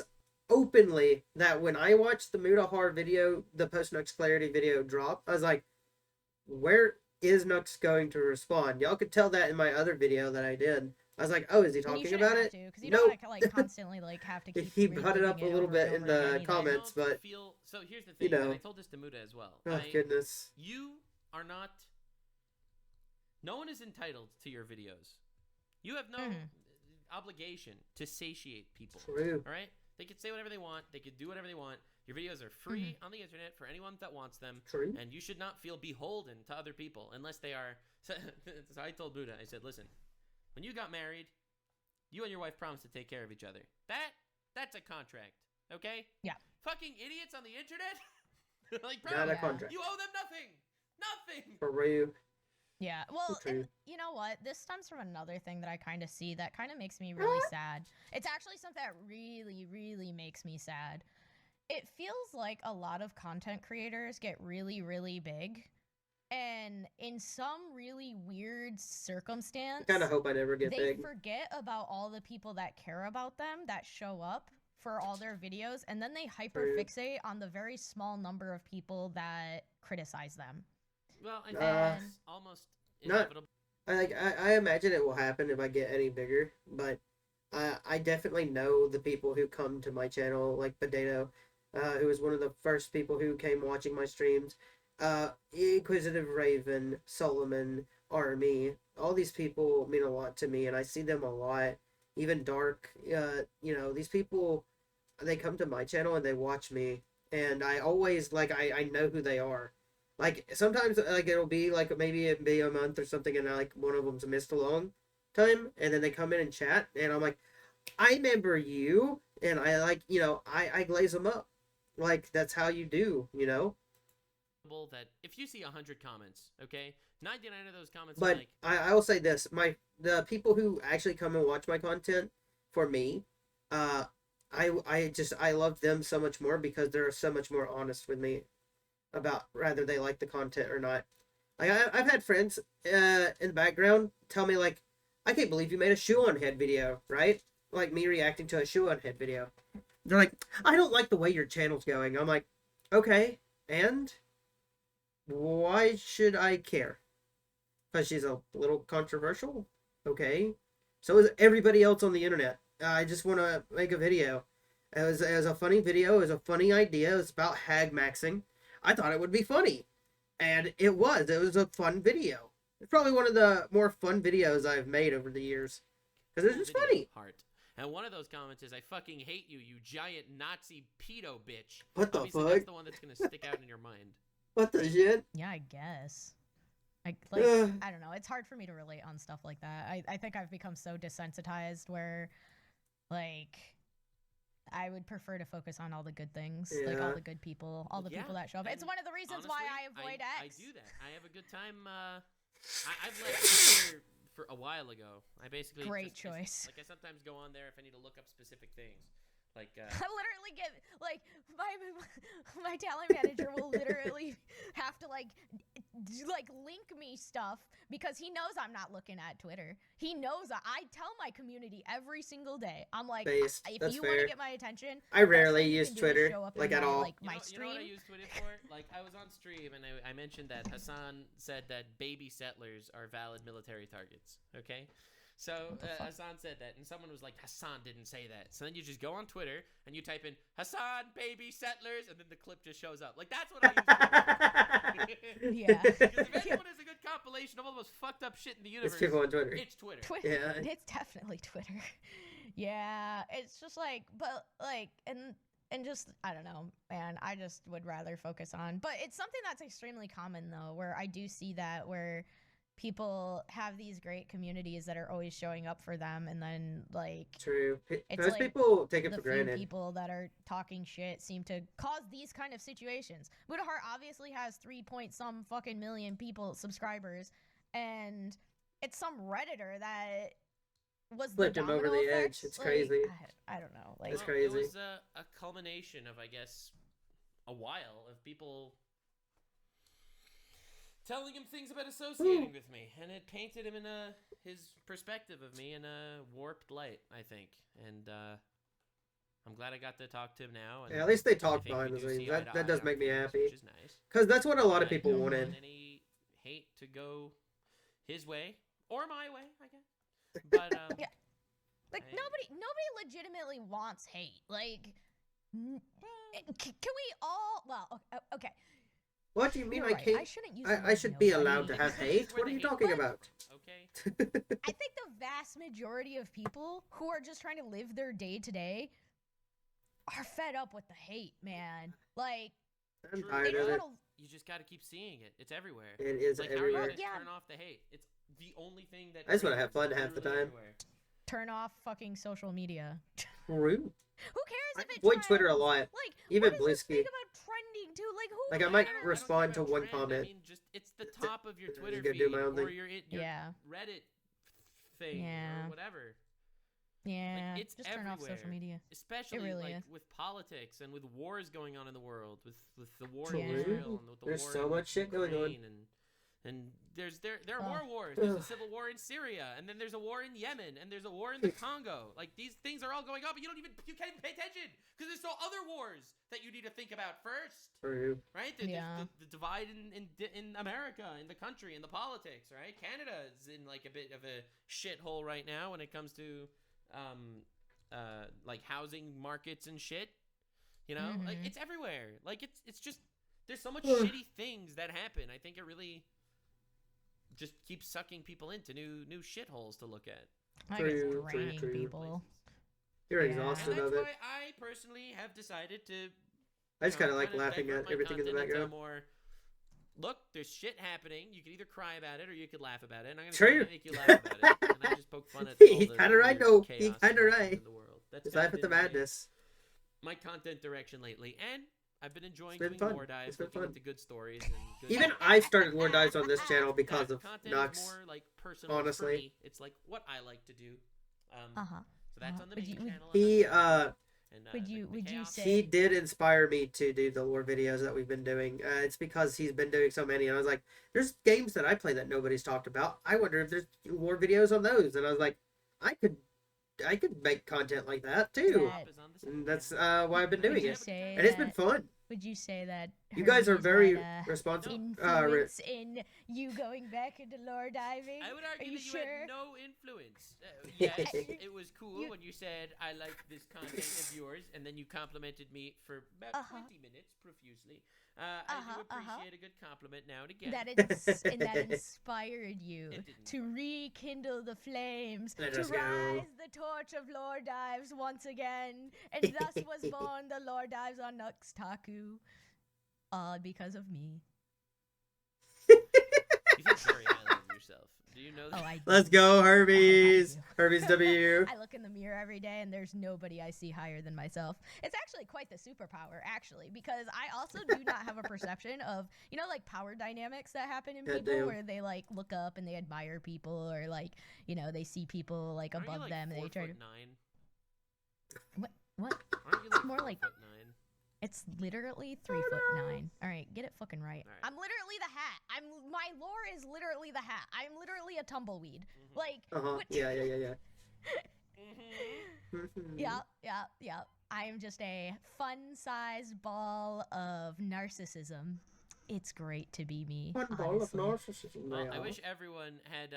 openly that when I watched the Mutahar video, the post-Nux Clarity video drop, I was like, where is Nux going to respond? Y'all could tell that in my other video that I did. I was like, oh, is he talking about it? Because you don't want to like constantly like have to keep he brought it up a little bit in the comments, but so here's the thing, and I told this to Muta as well. Oh goodness. You are not. No one is entitled to your videos. You have no obligation to satiate people. True. All right? They can say whatever they want. They can do whatever they want. Your videos are free on the internet for anyone that wants them. True. And you should not feel beholden to other people unless they are. So I told Buddha, I said, listen, when you got married, you and your wife promised to take care of each other. That's a contract, okay? Yeah. Fucking idiots on the internet? Like, bro, Not a contract. you owe them nothing. Nothing. For real. Yeah, well, and you know what? This stems from another thing that I kind of see that kind of makes me really sad. It's actually something that really, really makes me sad. It feels like a lot of content creators get really, really big, and in some really weird circumstance, I kind of hope I never get they big. forget about all the people that care about them, that show up for all their videos, and then they hyperfixate on the very small number of people that criticize them. Well, I think that's almost inevitable. I imagine it will happen if I get any bigger, but I definitely know the people who come to my channel, like Potato, who was one of the first people who came watching my streams, Inquisitive Raven, Solomon, Army, all these people mean a lot to me, and I see them a lot. Even Dark, these people, they come to my channel and they watch me, and I always, I know who they are. Like, sometimes, it'll be, maybe it'll be a month or something, and, one of them's missed a long time, and then they come in and chat, and I'm like, I remember you, and I, I glaze them up. Like, that's how you do, That if you see 100 comments, okay, 99 of those comments but are like... I will say this, the people who actually come and watch my content, for me, I love them so much more because they're so much more honest with me about whether they like the content or not. I've had friends in the background tell me, like, I can't believe you made a shoe on head video, right? Like, me reacting to a shoe on head video. They're like, I don't like the way your channel's going. I'm like, okay, and why should I care? Because she's a little controversial? Okay. So is everybody else on the internet. I just want to make a video. It was a funny video. It was a funny idea. It was about hag maxing. I thought it would be funny. And it was. It was a fun video. It's probably one of the more fun videos I've made over the years. Because it's just funny. Heart. And one of those comments is, I fucking hate you, you giant Nazi pedo bitch. What the Obviously, fuck? That's the one that's going to stick out in your mind. What the shit? Yeah, I guess. I don't know. It's hard for me to relate on stuff like that. I think I've become so desensitized where, like, I would prefer to focus on all the good things, like all the good people, all the people that show up. It's one of the reasons why I avoid X. I do that. I have a good time. I've left Twitter for a while ago. I basically Great choice. I sometimes go on there if I need to look up specific things. Like I literally get my talent manager will literally have to link me stuff because he knows I'm not looking at Twitter. He knows I tell my community every single day. I'm like, if you want to get my attention, I rarely use Twitter at all. Like my stream. You know what I use Twitter for? Like, I was on stream and I mentioned that Hassan said that baby settlers are valid military targets. Okay. So Hassan said that, and someone was like, Hassan didn't say that. So then you just go on Twitter, and you type in, Hassan, baby settlers, and then the clip just shows up. Like, that's what I use. Yeah. Because if anyone is a good compilation of all the most fucked up shit in the universe, it's people on Twitter. It's Twitter. Yeah. It's definitely Twitter. Yeah, it's just like, but like, and and just I don't know, man. I just would rather focus on. But it's something that's extremely common though, where I do see that where people have these great communities that are always showing up for them, and then like True. it's Most like people take it the for few granted. people that are talking shit seem to cause these kind of situations. Mutahar obviously has 3 point some fucking million people subscribers, and it's some redditor that was Flipped the him over domino the effect. edge. It's Like, crazy. I don't know. Like, It's Well, crazy. It was a culmination of, I guess, a while of people telling him things about associating with me, and it painted him in his perspective of me in a warped light, I think. And I'm glad I got to talk to him now. And Yeah, at least they I talk think behind we the do scenes. see eye to That eye does on make me things, happy. which is nice. Because that's what a lot of I people don't wanted. want any hate to go his way or my way, I guess. But Yeah. Like I- nobody legitimately wants hate. Like, can we all? Well, okay. What do you mean You're I right. can't? I shouldn't use. The I word should be nobody. allowed to have This is hate? where What are the you hate talking comes about? okay. I think the vast majority of people who are just trying to live their day to day are fed up with the hate, man. Like, I'm True. they tired just of it. want to. You just got to keep seeing it. It's everywhere. It is Like, how are you everywhere. gonna Yeah. turn off the hate? It's the only thing that. I just wanna have it's fun half the literally time. everywhere. Turn off fucking social media. True. Who cares I if it avoid Twitter a trends? lot. Like, Even what does this Blisky. thing about trending too? Like, who Like, I cares? might I don't respond care to about one trend. comment. I mean, it's the top of your Just Twitter gonna feed do my own or thing. your Yeah. Reddit thing Yeah. or whatever. Yeah. it's just turn off social everywhere. media. Especially really like is. with politics and with wars going on in the world, with the war True. in Israel and with the There's war so in much shit going on. Ukraine and there are more wars. There's a civil war in Syria, and then there's a war in Yemen, and there's a war in the Congo. Like these things are all going on, but you can't even pay attention because there's still other wars that you need to think about first. True. Right? Yeah. The divide in America, in the country, in the politics, right? Canada's in like a bit of a shithole right now when it comes to like housing markets and shit. You know? Like it's everywhere. Like it's just there's so much shitty things that happen. I think it really just keeps sucking people into new shitholes to look at. I True, guess true, draining true. people. You're Yeah. And exhausted that's of it. why I personally have decided to I just kind of like kinda laughing divert at my everything in the content into background. more, look, there's shit happening. You can either cry about it or you could laugh about it. And I'm gonna True. try to make you laugh about it. And I just poke fun at all He the kinda right, weird though. He chaos kinda that happens right. in the world. That's Just kinda laugh at the been madness. my content direction lately, and I've been enjoying It's been doing fun. lore dives, It's been looking fun. into good stories. And good Even I started lore dives on this channel that because of content Nux. is more like personal honestly. for me. It's like what I like to do. Uh-huh. So that's Uh-huh. on the Would main you- channel. He And, Would the you chaos- say- he did inspire me to do the lore videos that we've been doing. It's because he's been doing so many, and I was like, "There's games that I play that nobody's talked about. I wonder if there's lore videos on those." And I was like, "I could make content like that too." That- is on the And second that's channel. why I've been Would doing you it, say and it's been that- fun. Would you say that You guys are Hermes very had a responsible. influence in you going back into lore diving? I would Are argue you that you sure? had no influence. Yes, You- it was cool you- when you said, I like this content of yours, and then you complimented me for about Uh-huh. 20 minutes profusely. I do appreciate a good compliment now and again. That inspired you It didn't to rekindle the flames, Let to us go. rise the torch of lore dives once again, and thus was born the lore dives on Nux Taku. All because of me. You think very highly of yourself. Do you know that? Oh, I do. Let's go, Hermes. do. Hermes W. I look in the mirror every day and there's nobody I see higher than myself. It's actually quite the superpower, actually, because I also do not have a perception of, like power dynamics that happen in people Goddamn. where they like look up and they admire people or like, they see people like Aren't you, above like, them and they try to. 4'9"? What? Aren't you It's like more like- 4'9"? It's literally 3'9". All right, get it fucking right. All right. I'm literally the hat. My lore is literally the hat. I'm literally a tumbleweed. Mhm. Like, what- Yeah. Mhm. Yep. I am just a fun-sized ball of narcissism. It's great to be me. One ball of honestly. narcissism. Well, I yeah. wish everyone had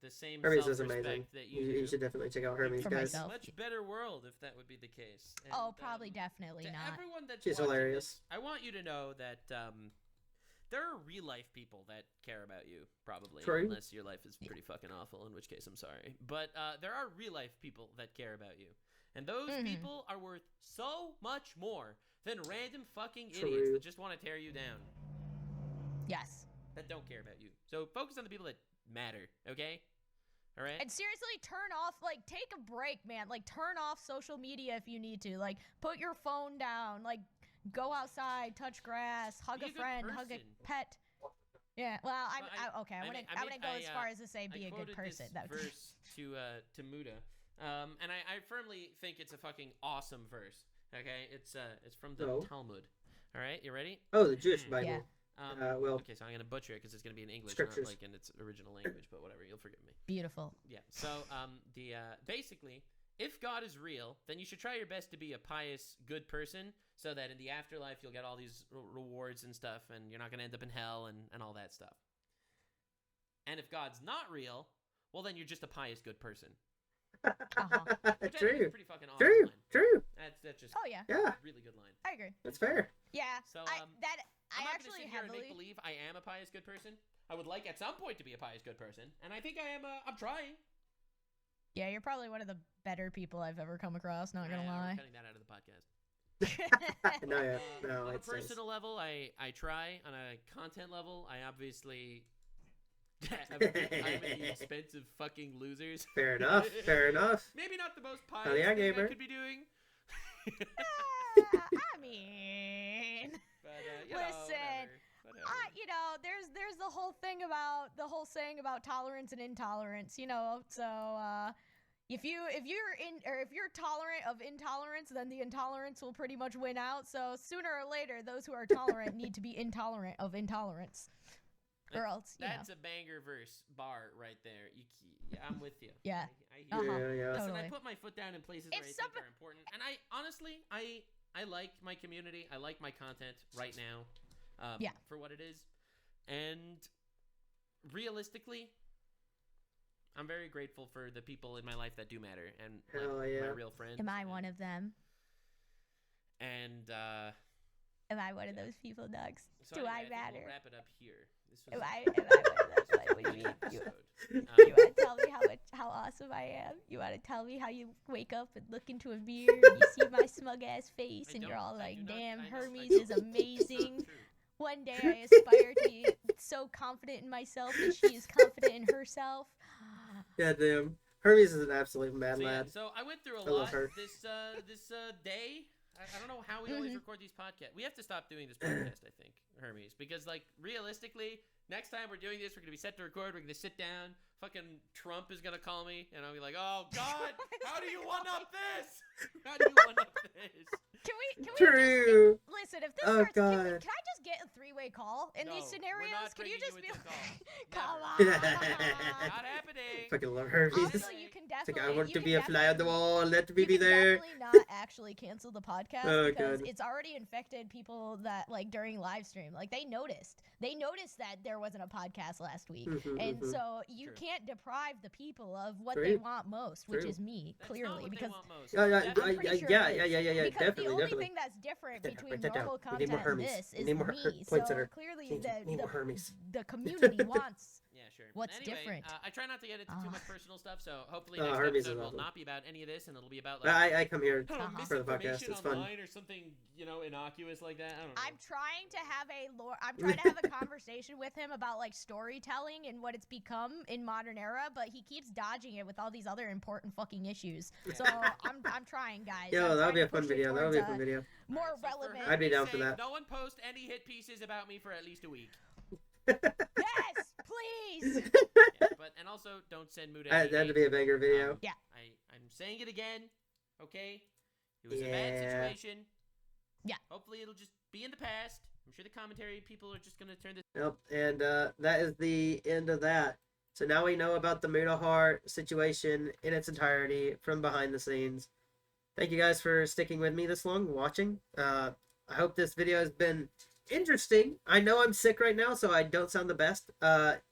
the same Hermes is self-respect amazing. that You, you you do. should definitely check out Hermes, For guys. myself. Much better world if that would be the case. And, Oh, probably definitely to not. everyone that's She's watching hilarious. this, I want you to know that there are real life people that care about you, probably. True. Unless your life is pretty fucking awful, in which case I'm sorry. But there are real life people that care about you. And those Mhm. people are worth so much more than random fucking True. idiots that just want to tear you down. Yes. That don't care about you. So focus on the people that matter, okay? All right? And seriously, turn off, like, take a break, man. Like, turn off social media if you need to. Like, put your phone down. Like, go outside, touch grass, hug Be a a good friend, hug a person. pet. Yeah, well, Well, I wouldn't go as far as to say be a good person. I quoted this verse to Muta, and I firmly think it's a fucking awesome verse. Okay, it's from the Oh. Talmud. All right, you ready? Oh, the Jewish Bible. Yeah. Well, okay, so I'm gonna butcher it because it's gonna be in English, Scriptures. not like in its original language. But whatever, you'll forgive me. Beautiful. Yeah. So basically, if God is real, then you should try your best to be a pious, good person, so that in the afterlife you'll get all these rewards and stuff, and you're not gonna end up in hell and all that stuff. And if God's not real, well, then you're just a pious, good person. Which I think is True. a pretty fucking awesome True. line. True. That's just Oh, yeah. Yeah, a really good line. I agree. that's fair. Yeah. So, I I'm not actually gonna sit here and make heavily. believe I am a pious, good person. I would like at some point to be a pious, good person, and I think I am. I'm trying. Yeah, you're probably one of the better people I've ever come across. Not gonna We're lie. cutting that out of the podcast. No, yeah, no, On a it's nice. personal level, I try. On a content level, I obviously have a good time at the expense of fucking losers. Fair enough. Fair enough. Maybe not the most pious Hell yeah, thing I gamer. could be doing. I mean, But, listen, whatever. you know, there's the whole saying about tolerance and intolerance. You know, so if you're tolerant of intolerance, then the intolerance will pretty much win out. So sooner or later, those who are tolerant need to be intolerant of intolerance, or else That's a banger verse bar right there. I'm with you. Yeah. I hear you. Uh-huh. Yeah, yeah. Listen, I Totally. put my foot down in places If where I some- think are important, and I honestly, I like my community. I like my content right now, Yeah. for what it is, and realistically, I'm very grateful for the people in my life that do matter, and Hell like, my yeah. real friends. Am I one of them? And Am I one of those people, Nugs? so Do anyway, I think matter? We'll wrap it up here. This was Am a I one of those? What do you mean? episode. You want to tell me how awesome I am? You want to tell me how you wake up and look into a mirror and you see my smug ass face and you're all like, "Damn, Hermes is amazing." One day I aspire to be so confident in myself as she is confident in herself. Goddamn. Hermes is an absolute mad lad. So I went through a I love lot her. this day. I don't know how we always record these podcasts. We have to stop doing this podcast, I think, Hermes, because like realistically, next time we're doing this, we're gonna be set to record. We're gonna sit down. Fucking Trump is gonna call me, and I'll be like, "Oh God, how do you one up this? How do you one up this?" Can we True. just listen? If this Oh, starts, God. can I just get a three-way call in these No, scenarios? we're not Can you bringing just you be into the call. come Never. on? Not happening. Fucking love Hermes. Honestly, you can It's definitely. like, I want you to can be a fly on the definitely- wall. Let me You be can there. definitely not actually cancel the podcast Oh, because God. it's already infected people that like during live stream. Like they noticed that there wasn't a podcast last week, Mhm, and mhm. so you True. can't deprive the people of what True. they want most, which True. is me, That's clearly, not what because they want most. Yeah, yeah, That's- I'm pretty sure yeah, it yeah, is. yeah, yeah, yeah, because definitely, the only definitely. thing that's different Write that between down. normal We need more content and Hermes. this We is need more me. points So at her. clearly, Need more Hermes. the community wants. Yeah, sure. What's Anyway, different? I try not to get into too much personal stuff, so hopefully Oh, next Hermes is episode will awesome. not be about any of this, and it'll be about But like I come here I don't know, Uh-huh. for the podcast. misinformation It's fun. online or something, innocuous like that. I don't know. I'm trying to have a conversation with him about like storytelling and what it's become in modern era, but he keeps dodging it with all these other important fucking issues. So I'm trying, guys. Yo, I'm that'll be trying a to fun push it video. That'll towards be a fun video. more Alright, so for relevant. I'd be Hermes' down for sake, that. No one post any hit pieces about me for at least a week. Yes, please. Yeah, and also don't send Muda. any That'd hate. be a banger video. Yeah. I'm saying it again. Okay, it was a bad Yeah. situation. Yeah. Hopefully it'll just be in the past. I'm sure the commentary people are just gonna turn this. Yep, and that is the end of that. So now we know about the Mutahar situation in its entirety from behind the scenes. Thank you guys for sticking with me this long, watching. I hope this video has been interesting. I know I'm sick right now, so I don't sound the best.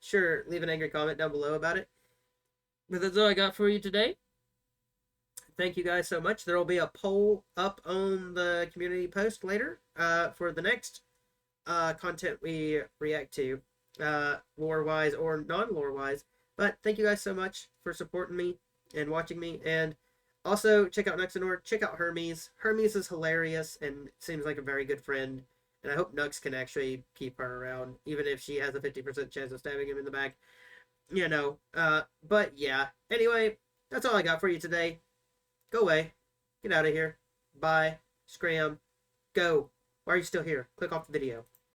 Sure, leave an angry comment down below about it. But that's all I got for you today. Thank you guys so much. There will be a poll up on the community post later for the next content we react to, lore-wise or non-lore-wise. But thank you guys so much for supporting me and watching me, and Also, check out Nuxanor. Check out Hermes. Hermes is hilarious and seems like a very good friend. And I hope Nux can actually keep her around, even if she has a 50% chance of stabbing him in the back. You know. But yeah. Anyway, that's all I got for you today. Go away. Get out of here. Bye. Scram. Go. Why are you still here? Click off the video.